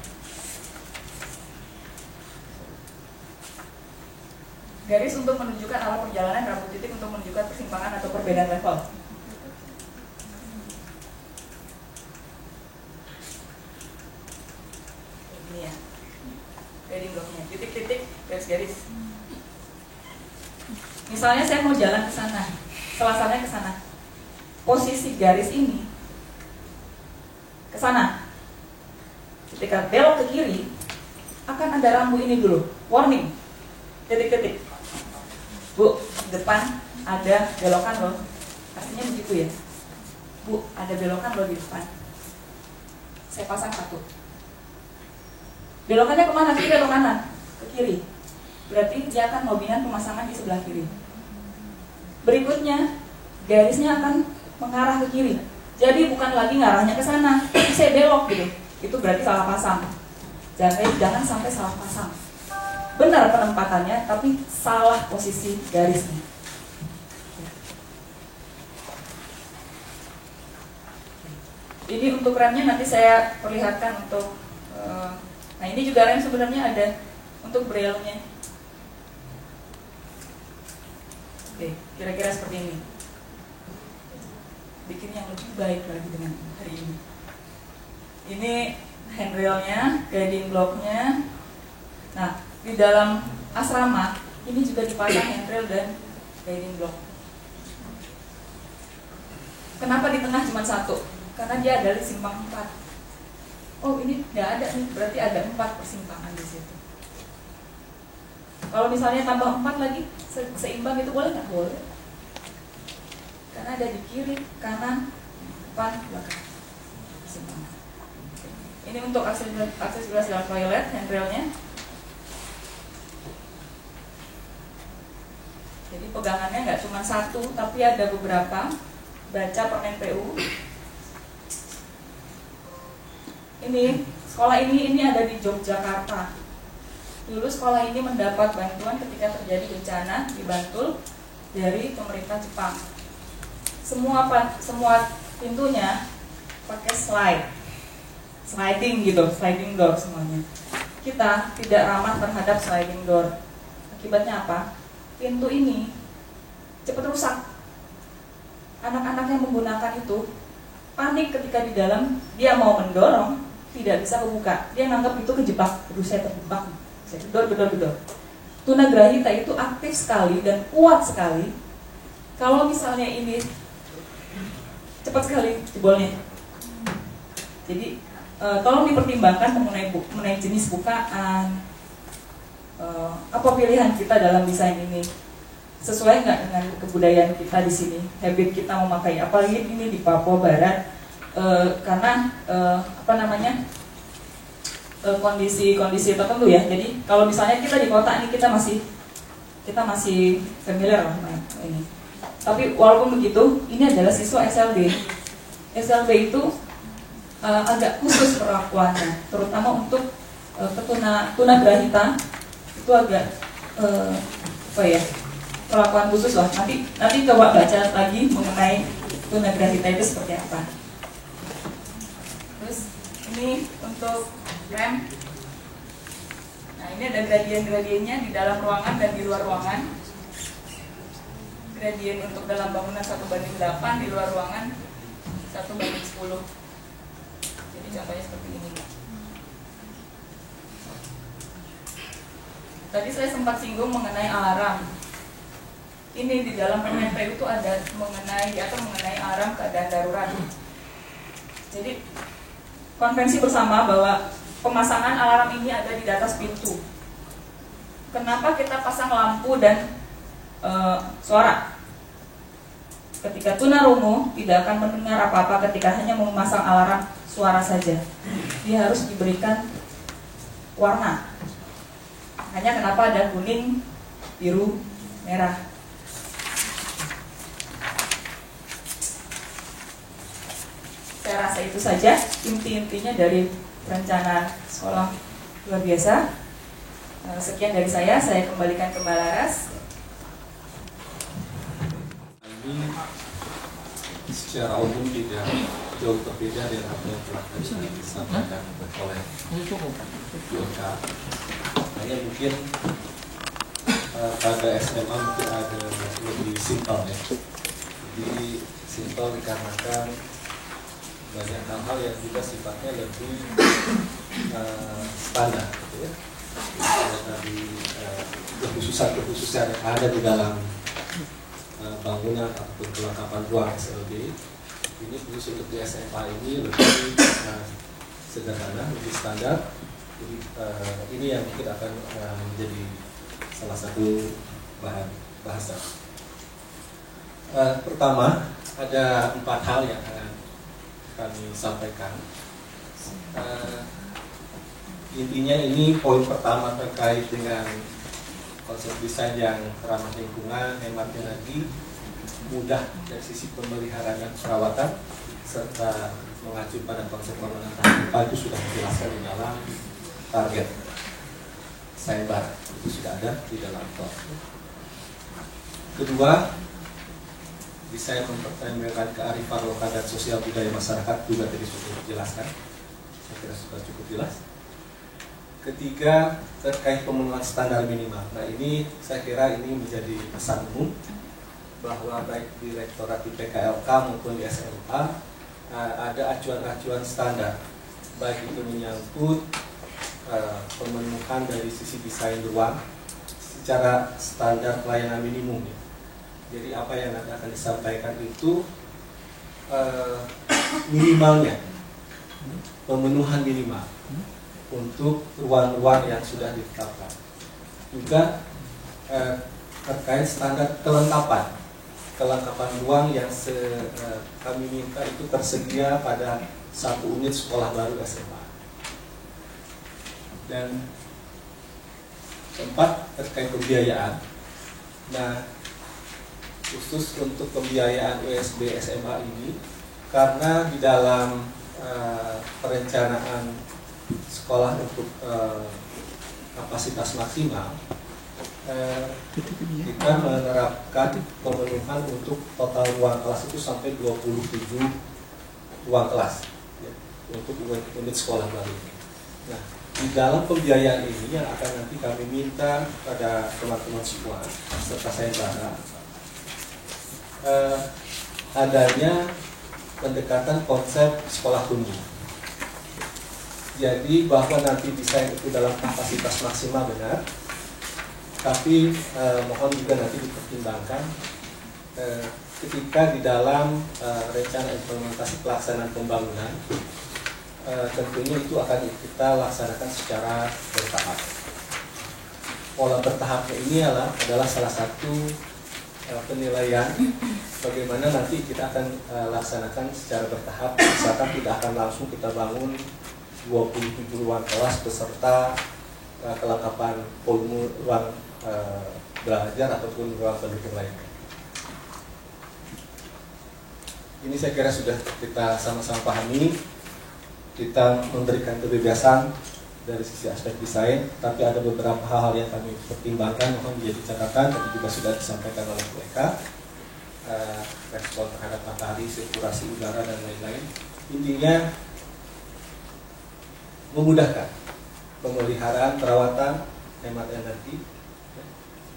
Garis untuk menunjukkan arah perjalanan, rambu titik untuk menunjukkan persimpangan atau perbedaan level. Ini ya, guiding blocknya, titik-titik, garis-garis. Misalnya saya mau jalan ke sana, selasarnya ke sana. Posisi garis ini ke sana. Ketika belok ke kiri, akan ada rambu ini dulu, warning, titik-titik. Bu, depan ada belokan loh. Artinya begitu ya. Bu, ada belokan loh di depan. Saya pasang 1. Belokannya kemana? Kiri atau kanan? Ke kiri. Berarti dia akan mobilan pemasangan di sebelah kiri. Berikutnya, garisnya akan mengarah ke kiri. Jadi bukan lagi ngarahnya ke sana, tapi saya belok gitu. Itu berarti salah pasang. Jangan sampai salah pasang. Benar penempatannya, tapi salah posisi garisnya. Ini untuk remnya nanti saya perlihatkan untuk nah ini juga rem sebenarnya ada untuk braille-nya. Oke, kira-kira seperti ini. Bikin yang lebih baik lagi dengan hari ini. Ini handrail-nya, guiding block-nya. Nah, di dalam asrama ini juga dipasang handrail dan guiding block. Kenapa di tengah cuma satu? Karena dia ada di simpang 4. Oh ini nggak ada nih, berarti ada 4 persimpangan di situ. Kalau misalnya tambah 4 lagi seimbang itu boleh nggak? Boleh. Karena ada di kiri, kanan, depan, belakang. Persimpangan. Ini untuk aksesibilitas dalam toilet, handrailnya. Jadi pegangannya nggak cuma satu, tapi ada beberapa. Baca Permen PU. Ini sekolah ini ada di Yogyakarta. Dulu sekolah ini mendapat bantuan ketika terjadi bencana di Bantul dari pemerintah Jepang. Semua pintunya pakai sliding gitu, sliding door semuanya. Kita tidak ramah terhadap sliding door. Akibatnya apa? Pintu ini cepat rusak. Anak-anak yang menggunakan itu panik ketika di dalam, dia mau mendorong, tidak bisa kebuka. Dia nganggap itu kejebak, aduh saya terjebak, saya gedor. Tunagrahita itu aktif sekali dan kuat sekali. Kalau misalnya ini cepat sekali jebolnya. Jadi tolong dipertimbangkan mengenai jenis bukaan, apa pilihan kita dalam desain ini, sesuai nggak dengan kebudayaan kita di sini, habit kita memakai, apalagi ini di Papua Barat. Karena kondisi tertentu ya. Jadi kalau misalnya kita di kota ini kita masih familiar lah ini. Tapi walaupun begitu, ini adalah siswa SLB. SLB itu agak khusus perlakuannya, terutama untuk tunagrahita itu agak perlakuan khusus lah. Nanti coba baca lagi mengenai tunagrahita itu seperti apa. Ini untuk rem. Nah ini ada gradien-gradiennya di dalam ruangan dan di luar ruangan. Gradien untuk dalam bangunan 1:8, di luar ruangan 1:10. Jadi contohnya seperti ini. Tadi saya sempat singgung mengenai alarm. Ini di dalam Permen PU itu ada mengenai alarm keadaan darurat. Jadi konvensi bersama bahwa pemasangan alarm ini ada di atas pintu. Kenapa kita pasang lampu dan suara? Ketika tunarungu tidak akan mendengar apa-apa ketika hanya memasang alarm suara saja. Dia harus diberikan warna. Hanya kenapa ada kuning, biru, merah. Saya rasa itu saja inti-intinya dari rencana sekolah luar biasa. Sekian dari saya kembalikan ke Mbak Laras. Ini secara umum tidak jauh berbeda dari apa yang telah disampaikan oleh Yoka. Hanya mungkin pada SMA mungkin ada lebih simpel ya. Jadi simpel dikarenakan banyak hal-hal yang juga sifatnya lebih standar gitu ya. Tadi kekhususan yang ada di dalam bangunan ataupun kelengkapan ruang SLB ini khusus untuk di SMA ini lebih sederhana, lebih standar. Jadi ini yang mungkin akan menjadi salah satu bahan bahasa. Pertama, ada 4 hal yang akan kami sampaikan. Intinya ini poin pertama terkait dengan konsep desain yang ramah lingkungan, hemat energi, mudah dari sisi pemeliharaan dan perawatan, serta mengacu pada konsep bangunan tahan gempa itu sudah dijelaskan di dalam target sayembara, itu sudah ada di dalam top. Kedua, desain mempertimbangkan kearifan lokal dan sosial budaya masyarakat juga tadi sudah dijelaskan. Saya kira sudah cukup jelas. Ketiga, terkait pemenuhan standar minimal. Nah ini saya kira ini menjadi pesan umum bahwa baik di Rektorat di PKLK maupun di SMA ada acuan-acuan standar, baik itu menyangkut pemenuhan dari sisi desain ruang secara standar pelayanan minimum. Jadi apa yang nanti akan disampaikan itu minimalnya, pemenuhan minimal untuk ruang-ruang yang sudah ditetapkan. Juga terkait standar kelengkapan ruang yang kami minta itu tersedia pada 1 unit sekolah baru SMA. Dan keempat, terkait pembiayaan. Nah, khusus untuk pembiayaan USB SMA ini, karena di dalam perencanaan sekolah untuk kapasitas maksimal, kita menerapkan pemenuhan untuk total ruang kelas itu sampai 27 ruang kelas ya, untuk unit sekolah baru. Nah, di dalam pembiayaan ini yang akan nanti kami minta pada teman-teman semua serta saya juga adanya pendekatan konsep sekolah tumbuh. Jadi bahwa nanti desain itu dalam kapasitas maksimal benar, tapi mohon juga nanti dipertimbangkan ketika di dalam rencana implementasi pelaksanaan pembangunan, tentunya itu akan kita laksanakan secara bertahap. Pola bertahapnya ini adalah salah satu penilaian bagaimana nanti kita akan laksanakan secara bertahap. Misalkan tidak akan langsung kita bangun 27 ruang kelas beserta kelengkapan volume ruang belajar ataupun ruang pendukung lainnya. Ini saya kira sudah kita sama-sama pahami. Kita memberikan kebebasan dari sisi aspek desain, tapi ada beberapa hal yang kami pertimbangkan mohon menjadi catatan. Tadi juga sudah disampaikan oleh Bu Eka, respon terhadap matahari, sirkulasi udara dan lain-lain. Intinya memudahkan pemeliharaan, perawatan, hemat energi.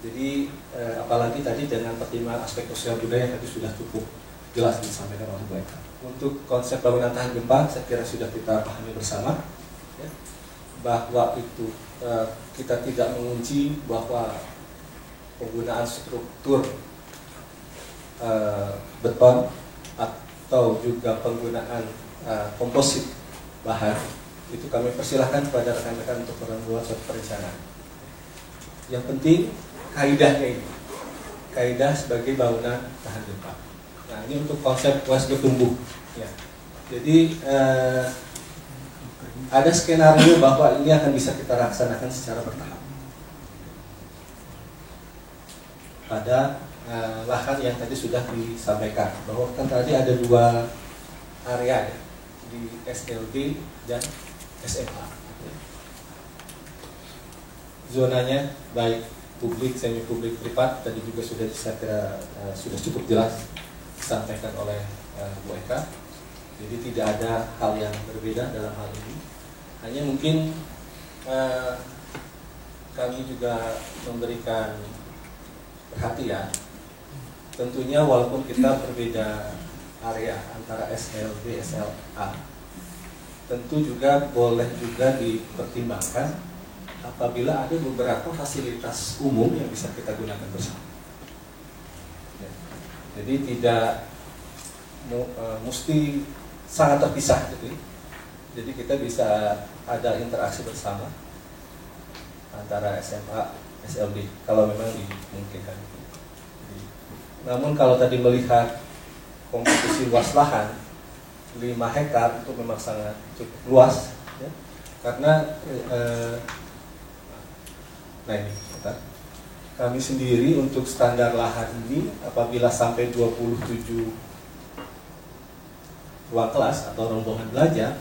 Jadi apalagi tadi dengan pertimbangan aspek sosial budaya tadi sudah cukup jelas disampaikan oleh Bu Eka. Untuk konsep bangunan tahan gempa saya kira sudah kita pahami bersama ya, bahwa itu kita tidak mengunci bahwa penggunaan struktur beton atau juga penggunaan komposit bahan itu kami persilahkan kepada rekan-rekan untuk membuat suatu perencanaan. Yang penting kaidahnya ini, kaidah sebagai bangunan tahan gempa. Nah ini untuk konsep USB tumbuh. Ya. Jadi ada skenario bahwa ini akan bisa kita laksanakan secara bertahap pada lahan yang tadi sudah disampaikan bahwa kan tadi ada 2 area ya, di SLB dan SMA. Zonanya baik publik, semi publik, privat tadi juga sudah saya kira sudah cukup jelas disampaikan oleh Bu Eka. Jadi tidak ada hal yang berbeda dalam hal ini. Hanya mungkin kami juga memberikan perhatian. Tentunya walaupun kita berbeda area antara SLB, SLA, tentu juga boleh juga dipertimbangkan apabila ada beberapa fasilitas umum yang bisa kita gunakan bersama. Jadi tidak mesti sangat terpisah gitu. Jadi kita bisa ada interaksi bersama antara SMA, SLB kalau memang dimungkinkan. Namun kalau tadi melihat komposisi luas lahan 5 hektar itu memang sangat cukup luas ya. Karena nah ini kami sendiri untuk standar lahan ini apabila sampai 27 ruang kelas atau rombongan belajar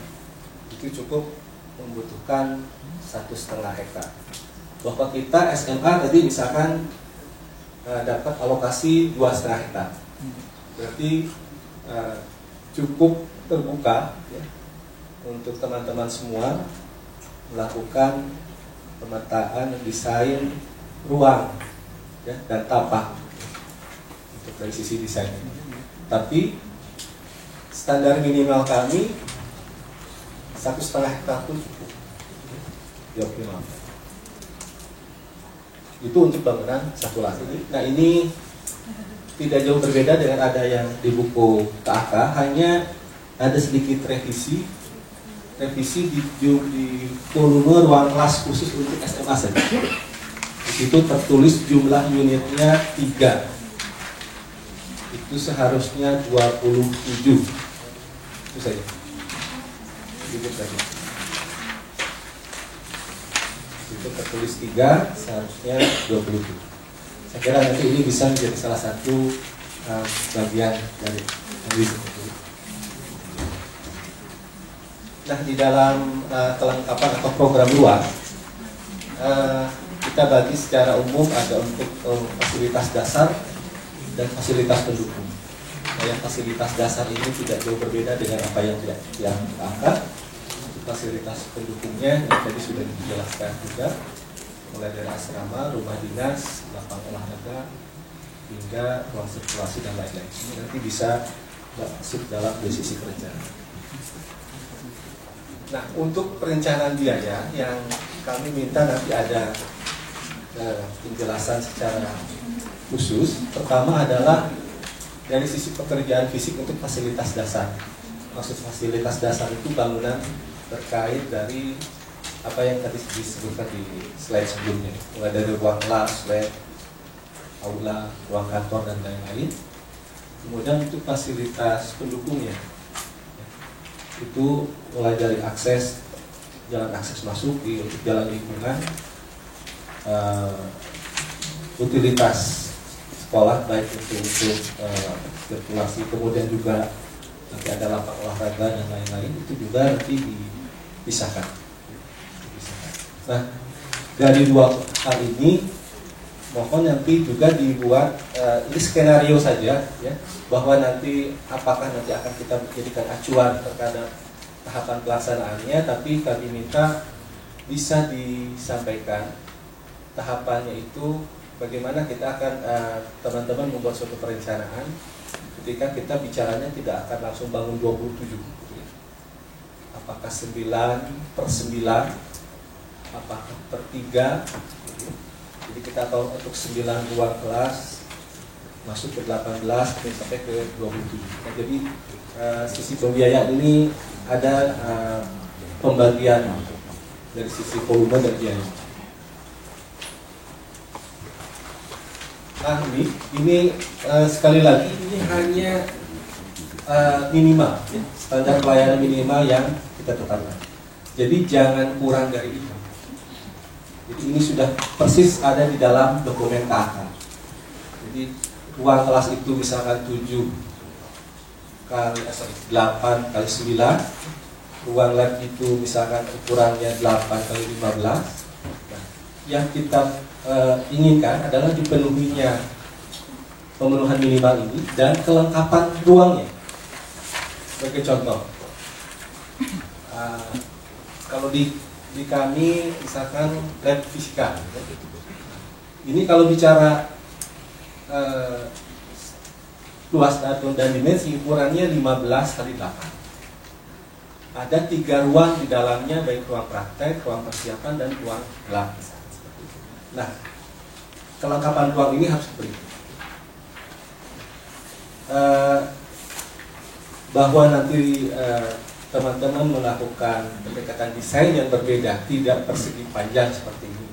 itu cukup membutuhkan 1,5 hektar. Bahwa kita SMA tadi misalkan dapat alokasi 2,5 hektar. Berarti cukup terbuka ya, untuk teman-teman semua melakukan pemetaan desain ruang ya, dan tapak untuk dari sisi desain. Tapi standar minimal kami 1,5 hektar pun cukup di optimal. Itu untuk bangunan sirkulasi. Nah, ini tidak jauh berbeda dengan ada yang di buku KAK, hanya ada sedikit revisi di volume ruang kelas khusus untuk SMA saja. Di situ tertulis jumlah unitnya 3. Itu seharusnya 27. Itu saja. Sedikit saja. Itu tertulis 3, seharusnya 27. Saya kira nanti ini bisa menjadi salah satu bagian dari analisis. Nah, di dalam kelengkapan atau program luar, kita bagi secara umum ada untuk fasilitas dasar dan fasilitas pendukung. Nah, yang fasilitas dasar ini tidak jauh berbeda dengan apa yang diangkat. Fasilitas pendukungnya yang tadi sudah dijelaskan juga, mulai dari asrama, rumah dinas, lapangan olahraga, hingga ruang sirkulasi dan lain-lain. Ini nanti bisa masuk dalam sisi perencanaan. Nah, untuk perencanaan biaya yang kami minta nanti ada penjelasan secara khusus. Pertama adalah dari sisi pekerjaan fisik untuk fasilitas dasar. Maksud fasilitas dasar itu bangunan terkait dari apa yang tadi disebutkan di slide sebelumnya, mulai dari ruang kelas, lab, aula, ruang kantor dan lain-lain. Kemudian untuk fasilitas pendukungnya, itu mulai dari akses, jalan akses masuk untuk jalan lingkungan, utilitas sekolah baik untuk sirkulasi, kemudian juga nanti ada lapangan olahraga dan lain-lain, itu juga nanti dipisahkan. Nah, dari dua hal ini mohon nanti juga dibuat ini skenario saja ya, bahwa nanti apakah nanti akan kita menjadikan acuan terhadap tahapan pelaksanaannya, tapi kami minta bisa disampaikan tahapannya itu bagaimana kita akan teman-teman membuat suatu perencanaan ketika kita bicaranya tidak akan langsung bangun 27. Apakah 9/9, apakah per 3. Jadi kita tahu untuk 9 ruang kelas masuk ke 18 sampai ke 27. Nah, jadi sisi pembiayaan ini ada pembagian dari sisi volume dan biaya. Nah, ini sekali lagi ini hanya minimal ya, standar pelayanan minimal yang kita tetapkan. Jadi jangan kurang dari itu. Jadi ini sudah persis ada di dalam dokumen KAK. Jadi ruang kelas itu misalkan 8 kali 9, ruang lab itu misalkan ukurannya 8 kali 15. Nah, yang kita inginkan adalah dipenuhinya pemenuhan minimal ini dan kelengkapan ruangnya. Sebagai contoh, kalau di kami misalkan lab fisika, ini kalau bicara luas dan dimensi ukurannya 15 kali 8. Ada 3 ruang di dalamnya, baik ruang praktek, ruang persiapan, dan ruang gelap. Nah, kelengkapan ruang ini harus diberi. Bahwa nanti teman-teman melakukan pendekatan desain yang berbeda, tidak persegi panjang seperti ini,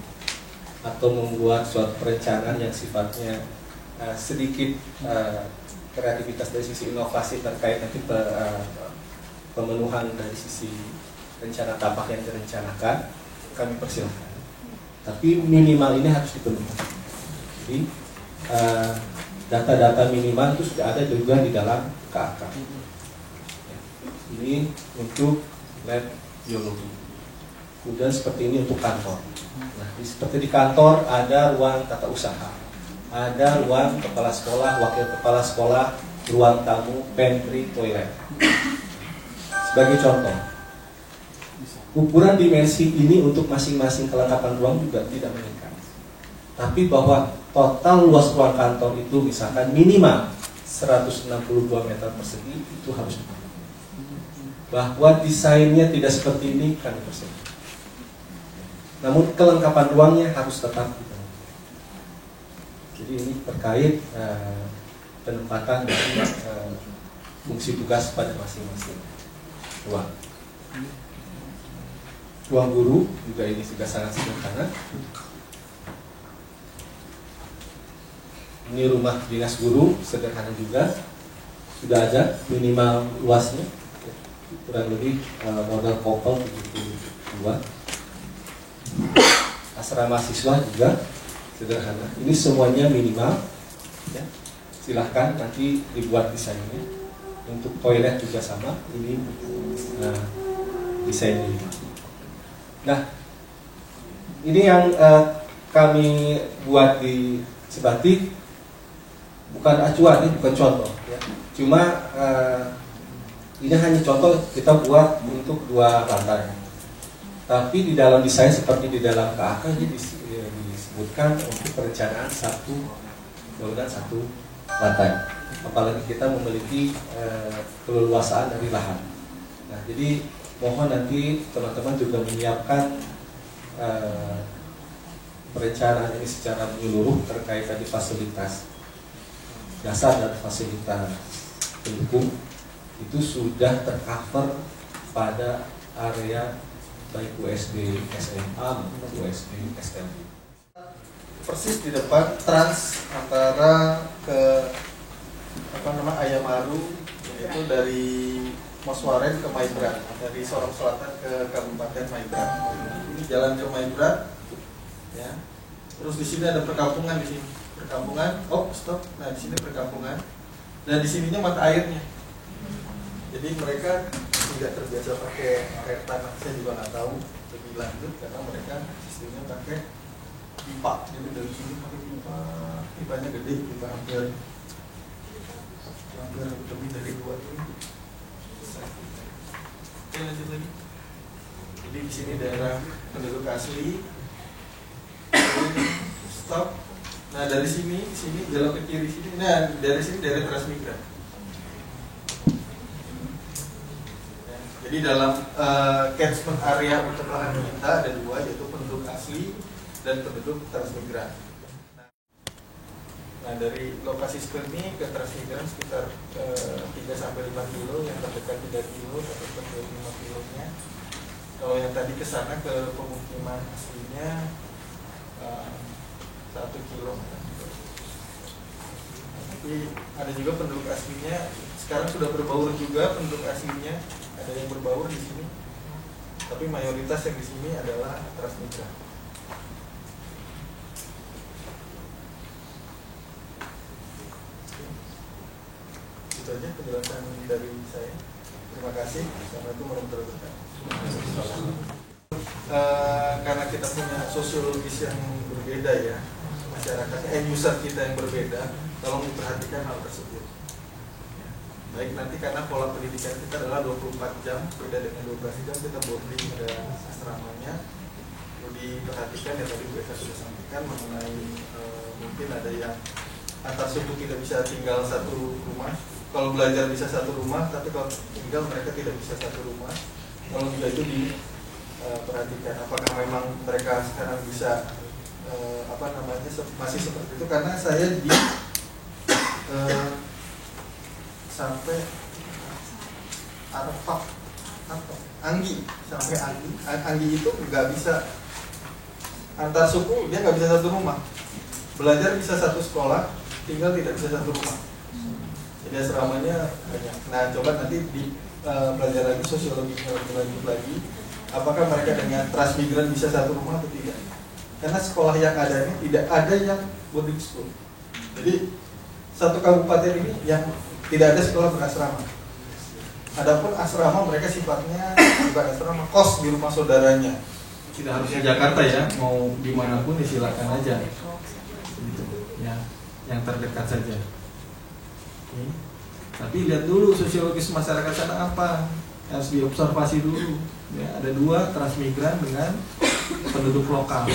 atau membuat suatu perencanaan yang sifatnya sedikit kreativitas dari sisi inovasi terkait nanti pemenuhan dari sisi rencana tapak yang direncanakan, kami persilahkan. Tapi minimal ini harus dipenuhi. Jadi data-data minimal itu sudah ada juga di dalam KAK. Ini untuk lab biologi. Kemudian seperti ini untuk kantor. Nah, seperti di kantor ada ruang tata usaha, ada ruang kepala sekolah, wakil kepala sekolah, ruang tamu, pantry, toilet. Sebagai contoh, ukuran dimensi ini untuk masing-masing kelengkapan ruang juga tidak meningkat. Tapi bahwa total luas ruang kantor itu misalkan minimal 162 meter persegi itu harus dipenuhi. Bahwa desainnya tidak seperti ini kami persetuju. Namun kelengkapan ruangnya harus tetap dipenuhi. Jadi ini terkait penempatan dari fungsi tugas pada masing-masing ruang. Ruang guru juga ini sudah sangat sederhana. Ini rumah dinas guru sederhana juga, sudah ada minimal luasnya kurang lebih model kopel 72. Asrama siswa juga sederhana. Ini semuanya minimal. Ya. Silahkan nanti dibuat desainnya. Untuk toilet juga sama. Ini desain minimal. Nah, ini yang kami buat di Sebatik. Bukan acuan, ini bukan contoh. Ya. Cuma ini hanya contoh kita buat untuk 2 lantai. Tapi di dalam desain seperti di dalam KAK ini disebutkan untuk perencanaan bangunan 1 lantai. Apalagi kita memiliki keleluasaan dari lahan. Nah, jadi mohon nanti teman-teman juga menyiapkan perencanaan ini secara menyeluruh terkait tadi fasilitas dasar dan fasilitas pendukung itu sudah tercover pada area baik USD SMA maupun USD SLB. Persis di depan trans antara ke Ayamaru, yaitu dari Moswaren ke Maibrat, dari Sorong Selatan ke Kabupaten Maibrat. Ini jalan ke Maibrat, ya. Terus di sini ada perkampungan di sini. Perkampungan, nah di sini perkampungan, dan di sininya mata airnya. Jadi mereka tidak terbiasa pakai air tanah, saya juga nggak tahu lebih lanjut karena mereka sistemnya pakai pipa. Jadi dari sini pakai pipa, pipanya gede, pipa hampir lebih dari 2 ini. Oke, lanjut lagi. Jadi di sini daerah penduduk asli. Stop. Nah dari sini belok ke kiri sini. Nah dari sini daerah transmigran. Ya, jadi dalam catchment area untuk lahan kita ada 2, yaitu penduduk asli dan penduduk transmigran. Nah dari lokasi ini ke transmigran sekitar 3-5 kilo, yang terdekat 3 kilo, terdekat 5 kilonya. Kalau yang tadi ke sana ke pemukiman aslinya 1 kilo. Tapi ada juga penduduk aslinya. Sekarang sudah berbaur juga penduduk aslinya. Ada yang berbaur di sini. Tapi mayoritas yang di sini adalah transmigran. Itu aja penjelasan dari saya. Terima kasih. Assalamualaikum warahmatullahi wabarakatuh. Karena kita punya sosiologis yang berbeda ya, masyarakatnya, user kita yang berbeda, tolong diperhatikan hal tersebut. Baik, nanti karena pola pendidikan kita adalah 24 jam, beda dengan 12 jam kita boarding, ada asramanya. Perlu diperhatikan ya, tadi Bu Eka sudah sampaikan mengenai mungkin ada yang antar suku tidak bisa tinggal satu rumah. Kalau belajar bisa satu rumah, tapi kalau tinggal mereka tidak bisa satu rumah. Kalau juga itu diperhatikan apakah memang mereka sekarang bisa masih seperti itu, karena saya di sampai Arafah atau Anggi, sampai Anggi itu nggak bisa antar suku, dia nggak bisa satu rumah. Belajar bisa satu sekolah, tinggal tidak bisa satu rumah. Jadi asramanya banyak. Nah, coba nanti di pelajaran sosiologinya lebih lanjut lagi, apakah mereka dengan transmigran bisa satu rumah atau tidak? Karena sekolah yang ada ini tidak ada yang boarding school. Jadi satu kabupaten ini yang tidak ada sekolah berasrama. Adapun asrama mereka sifatnya bukan asrama, kos di rumah saudaranya. Tidak harusnya Jakarta ya, mau dimanapun silakan aja. Gitu. Ya, yang terdekat saja. Oke. Tapi lihat dulu sosiologis masyarakat sana apa, harus diobservasi dulu. Ya, ada 2, transmigran dengan penduduk lokal.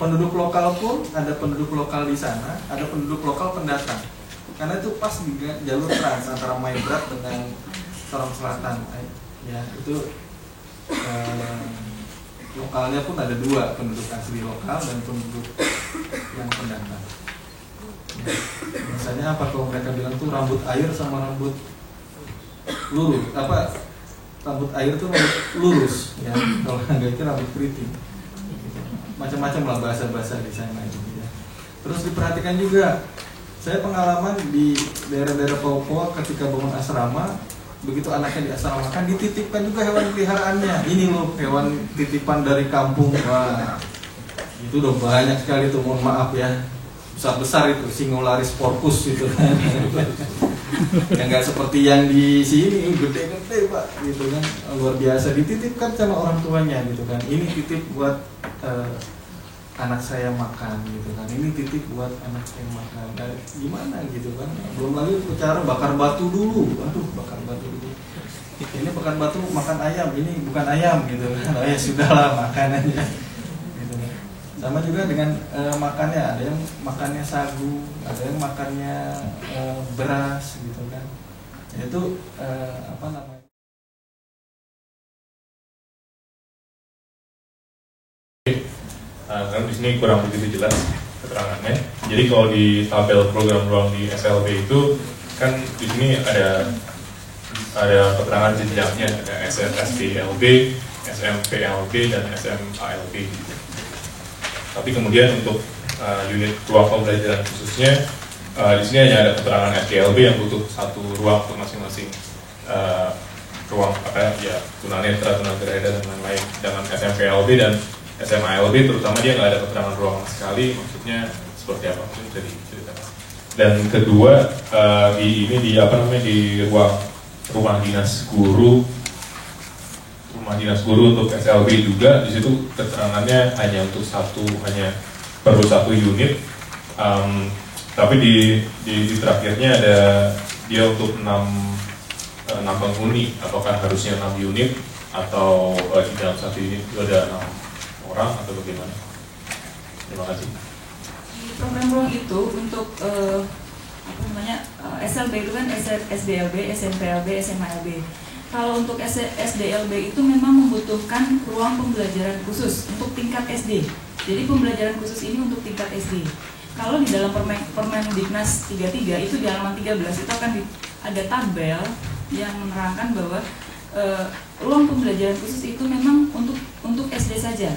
Penduduk lokal pun ada penduduk lokal di sana, ada penduduk lokal pendatang. Karena itu pas di jalur trans antara Maibrat dengan Sorong Selatan. Ya, itu lokalnya pun ada 2, penduduk asli lokal dan penduduk yang pendatang. Ya, misalnya apa kalau mereka bilang tuh rambut air sama rambut lurus, rambut air tuh rambut lurus, ya. Kalau enggak itu rambut keriting. Macam-macam lah bahasa-bahasa di sana gitu ya. Terus diperhatikan juga, saya pengalaman di daerah-daerah Papua ketika bangun asrama, begitu anaknya di asrama kan dititipkan juga hewan peliharaannya. Ini loh hewan titipan dari kampung. Wah, itu udah banyak sekali tuh, mohon maaf ya, besar-besar itu Singularis porcus gitu kan. Yang nggak seperti yang di sini gede-gede pak gitu kan, luar biasa, dititipkan sama orang tuanya gitu kan. Ini titip buat anak saya makan gitu kan, ini titip buat anak saya makan. Nah, gimana gitu kan, belum lagi cara bakar batu dulu. Aduh, bakar batu dulu, ini bakar batu makan ayam, ini bukan ayam gitu kan. Oh ya sudahlah, makan aja gitu kan. Sama juga dengan makannya, ada yang makannya sagu, ada yang makannya beras gitu kan. Itu apa namanya, karena di sini kurang begitu jelas keterangannya. Jadi kalau di tabel program ruang di SLB itu kan di sini ada keterangan jenjangnya, ada SDLB, SMPLB dan SMALB. Tapi kemudian untuk unit ruang pembelajaran khususnya di sini hanya ada keterangan SDLB yang butuh 1 ruang untuk masing-masing ruang ya tunanetra, tunagrahita dan lain-lain. Dengan SMPLB dan SMALB terutama dia nggak ada keterangan ruang sekali, maksudnya seperti apa, mungkin bisa diceritakan. Dan kedua di ruang rumah dinas guru untuk SLB juga, di situ keterangannya hanya untuk perlu 1 unit, tapi di terakhirnya ada dia untuk 6 penghuni. Apakah harusnya 6 unit atau di dalam 1 unit itu ada 6 orang atau bagaimana? Terima kasih. Di program ruang itu untuk SLB itu kan SDLB, SMPLB, SMALB. Kalau untuk SDLB itu memang membutuhkan ruang pembelajaran khusus untuk tingkat SD. Jadi pembelajaran khusus ini untuk tingkat SD. Kalau di dalam Permendiknas 33 itu di halaman 13 itu akan ada tabel yang menerangkan bahwa ruang pembelajaran khusus itu memang untuk SD saja.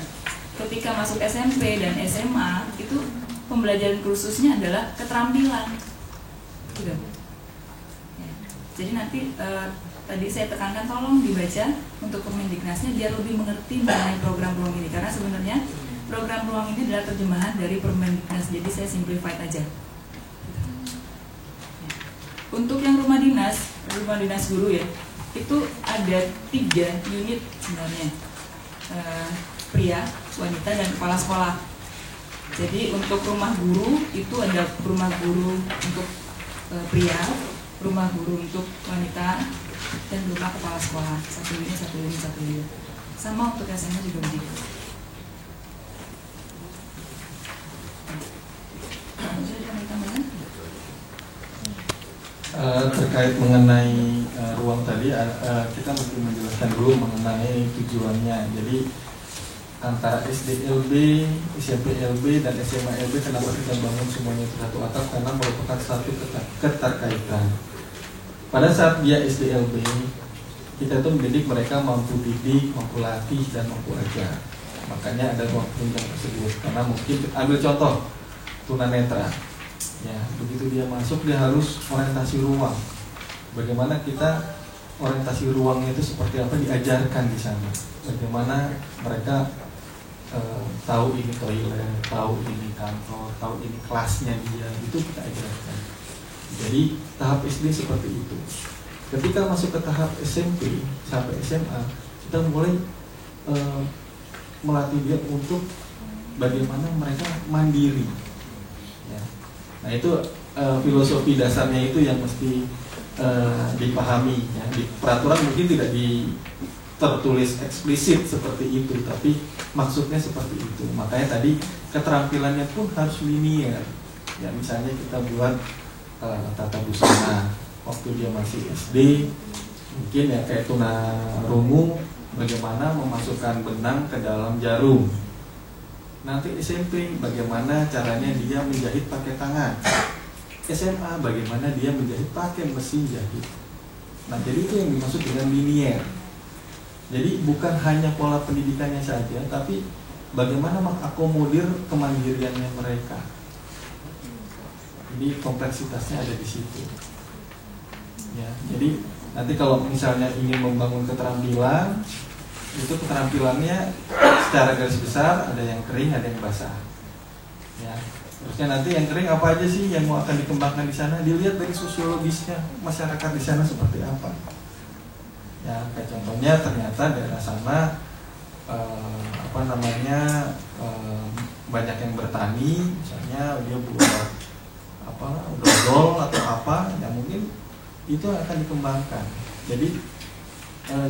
Ketika masuk SMP dan SMA itu pembelajaran khususnya adalah keterampilan. Gitu. Ya. Jadi nanti tadi saya tekankan tolong dibaca untuk Permendiknasnya biar lebih mengerti mengenai program ruang ini, karena sebenarnya program ruang ini adalah terjemahan dari Permendiknas, jadi saya simplified aja. Untuk yang rumah dinas guru ya, itu ada 3 unit sebenarnya, pria, wanita, dan kepala sekolah. Jadi untuk rumah guru itu ada rumah guru untuk pria, rumah guru untuk wanita, dan rumah kepala sekolah. 1 unit. Sama untuk SMA juga begitu. Terkait mengenai ruang tadi, kita mesti menjelaskan dulu mengenai tujuannya. Jadi antara SDLB, SMPLB, dan SMALB kenapa kita bangun semuanya itu satu atap, karena merupakan satu keterkaitan. Pada saat dia SDLB, kita tuh mendidik mereka mampu didik, mampu latih, dan mampu ajar. Makanya ada ruang penunjang tersebut. Karena mungkin ambil contoh tunanetra. Ya, begitu dia masuk dia harus orientasi ruang. Bagaimana kita orientasi ruangnya itu seperti apa diajarkan di sana. Bagaimana mereka tahu ini toilet, tahu ini kantor, tahu ini kelasnya dia, itu kita ajarkan. Jadi tahap SD seperti itu. Ketika masuk ke tahap SMP sampai SMA, kita mulai melatih dia untuk bagaimana mereka mandiri. Ya. Nah itu filosofi dasarnya itu yang mesti dipahami ya. Di peraturan mungkin tidak tertulis eksplisit seperti itu, tapi maksudnya seperti itu. Makanya tadi keterampilannya pun harus linear ya. Misalnya kita buat tata busana waktu dia masih SD, mungkin ya kayak tunarungu, bagaimana memasukkan benang ke dalam jarum. Nanti SMP bagaimana caranya dia menjahit pakai tangan. SMA bagaimana dia menjahit pakai mesin jahit. Nah, jadi itu yang dimaksud dengan linear. Jadi bukan hanya pola pendidikannya saja, tapi bagaimana mengakomodir kemandiriannya mereka. Jadi kompleksitasnya ada di situ. Ya, jadi nanti kalau misalnya ingin membangun keterampilan, itu keterampilannya secara garis besar ada yang kering, ada yang basah. Ya, terusnya nanti yang kering apa aja sih yang mau akan dikembangkan di sana? Dilihat dari sosiologisnya masyarakat di sana seperti apa. Ya, kayak contohnya ternyata daerah sana banyak yang bertani, misalnya dia buat dodol atau apa, yang mungkin itu akan dikembangkan. Jadi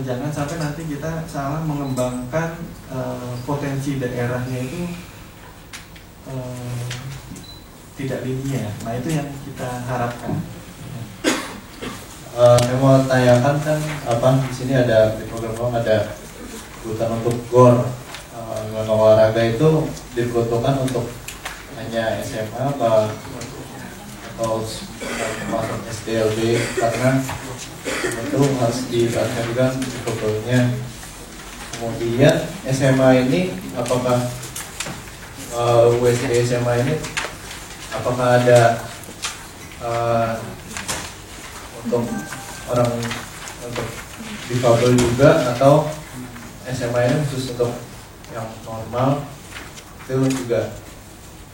jangan sampai nanti kita salah mengembangkan potensi daerahnya itu tidak linear. Nah, itu yang kita harapkan. Saya mau tanyakan kan di sini ada di program ada kebutuhan untuk GOR, olahraga itu diperuntukkan untuk hanya SMA atau masuk SDLB, karena itu harus diperhatikan juga problemnya. Kemudian SMA ini apakah USD SMA ini apakah ada untuk orang untuk difabel juga, atau SMA ini khusus untuk yang normal? Itu juga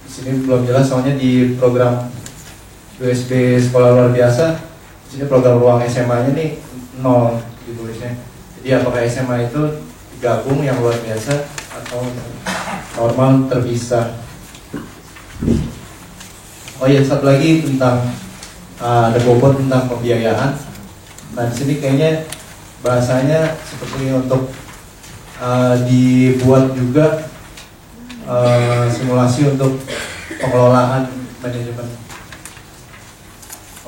di sini belum jelas, soalnya di program USB sekolah luar biasa di sini program ruang SMA-nya ini 0 ditulisnya. Jadi apakah SMA itu digabung yang luar biasa atau normal terpisah? Oh iya, satu lagi tentang ada bobot tentang pembiayaan. Nah, di sini kayaknya bahasanya seperti untuk dibuat juga simulasi untuk pengelolaan manajemen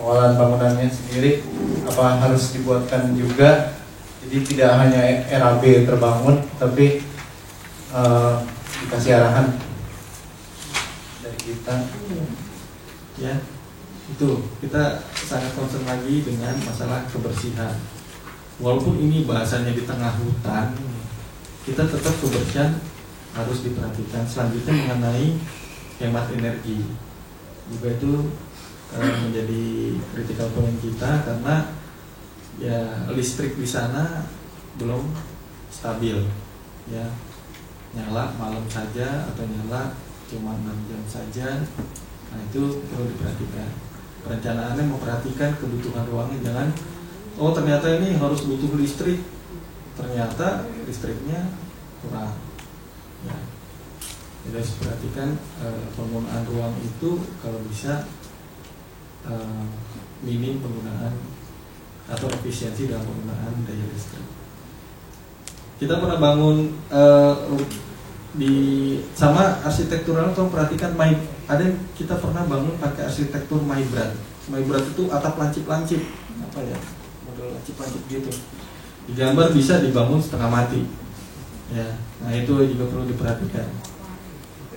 pengelolaan bangunannya sendiri, apa harus dibuatkan juga, jadi tidak hanya RAB terbangun, tapi dikasih arahan dari kita. Ya, itu kita sangat concern lagi dengan masalah kebersihan. Walaupun ini bahasanya di tengah hutan, kita tetap kebersihan harus diperhatikan. Selanjutnya mengenai hemat energi juga itu menjadi critical point kita, karena ya listrik di sana belum stabil ya, nyala malam saja atau nyala cuma 6 jam saja. Nah, itu perlu diperhatikan. Perencanaannya memperhatikan kebutuhan ruangnya, jangan ternyata ini harus butuh listrik, ternyata listriknya kurang ya. Jadi harus perhatikan penggunaan ruang itu kalau bisa minim penggunaan atau efisiensi dalam penggunaan daya listrik. Kita pernah bangun di sama arsitektural, atau perhatikan ada kita pernah bangun pakai arsitektur Maibrat. Maibrat itu atap lancip-lancip, apa ya, model lancip-lancip gitu. Di gambar bisa dibangun setengah mati. Ya, nah itu juga perlu diperhatikan.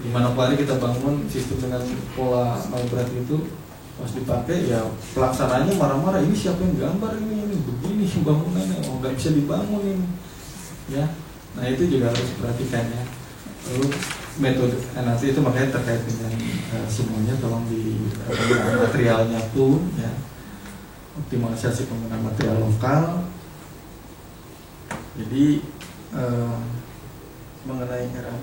Di Manokwari kita bangun sistem dengan pola Maibrat itu, pas dipakai ya pelaksananya marah-marah, ini siapa yang gambar ini begini bangunannya, nggak bisa dibangun ini. Ya, nah itu juga harus diperhatikan ya. Lalu metode nanti itu makanya terkait dengan semuanya tolong di penggunaan materialnya pun ya, optimalisasi penggunaan material lokal. Jadi mengenai RAB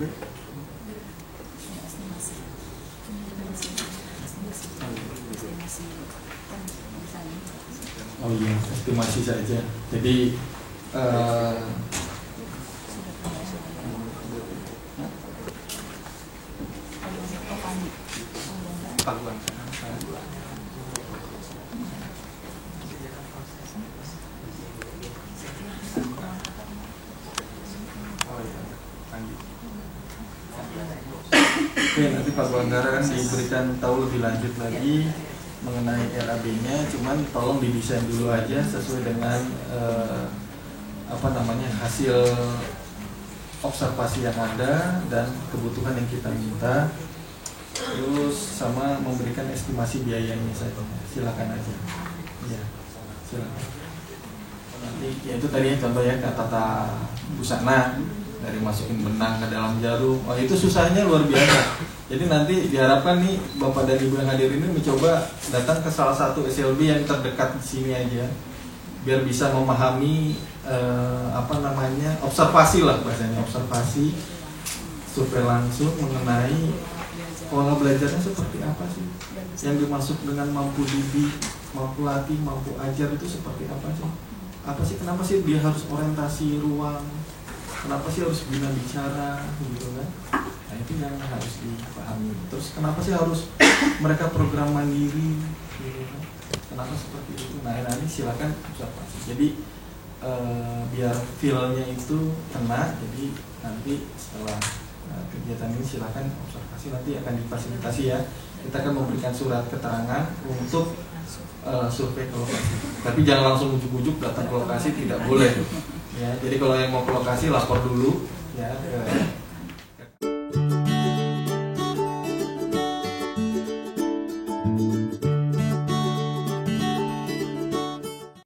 oh iya, estimasi saja. Jadi nanti Pak Banggara kan diberikan tahu lebih lanjut lagi mengenai RAB-nya, cuman tolong didesain dulu aja sesuai dengan hasil observasi yang ada dan kebutuhan yang kita minta, terus sama memberikan estimasi biayanya saja. Silakan aja. Ya, silakan. Nanti ya itu tadi contoh ya tata busana dari masukin benang ke dalam jarum. Oh itu susahnya luar biasa. Jadi nanti diharapkan nih Bapak dan Ibu yang hadir ini mencoba datang ke salah satu SLB yang terdekat di sini aja, biar bisa memahami observasi lah bahasanya, observasi survei langsung mengenai pola belajarnya seperti apa sih, yang dimaksud dengan mampu didik, mampu latih, mampu ajar itu seperti apa sih, kenapa sih dia harus orientasi ruang, kenapa sih harus bina bicara gitu kan. Nah itu yang harus dipahami. Terus kenapa sih harus mereka program mandiri gitu kan? Kenapa seperti itu? Nah ini silakan observasi. Jadi biar feel-nya itu kena. Jadi nanti setelah kegiatan ini silakan observasi, nanti akan difasilitasi ya. Kita akan memberikan surat keterangan untuk survei ke lokasi. Tapi jangan langsung ujuk-ujuk datang ke lokasi, tidak boleh. Ya, jadi kalau yang mau ke lokasi lapor dulu ya ke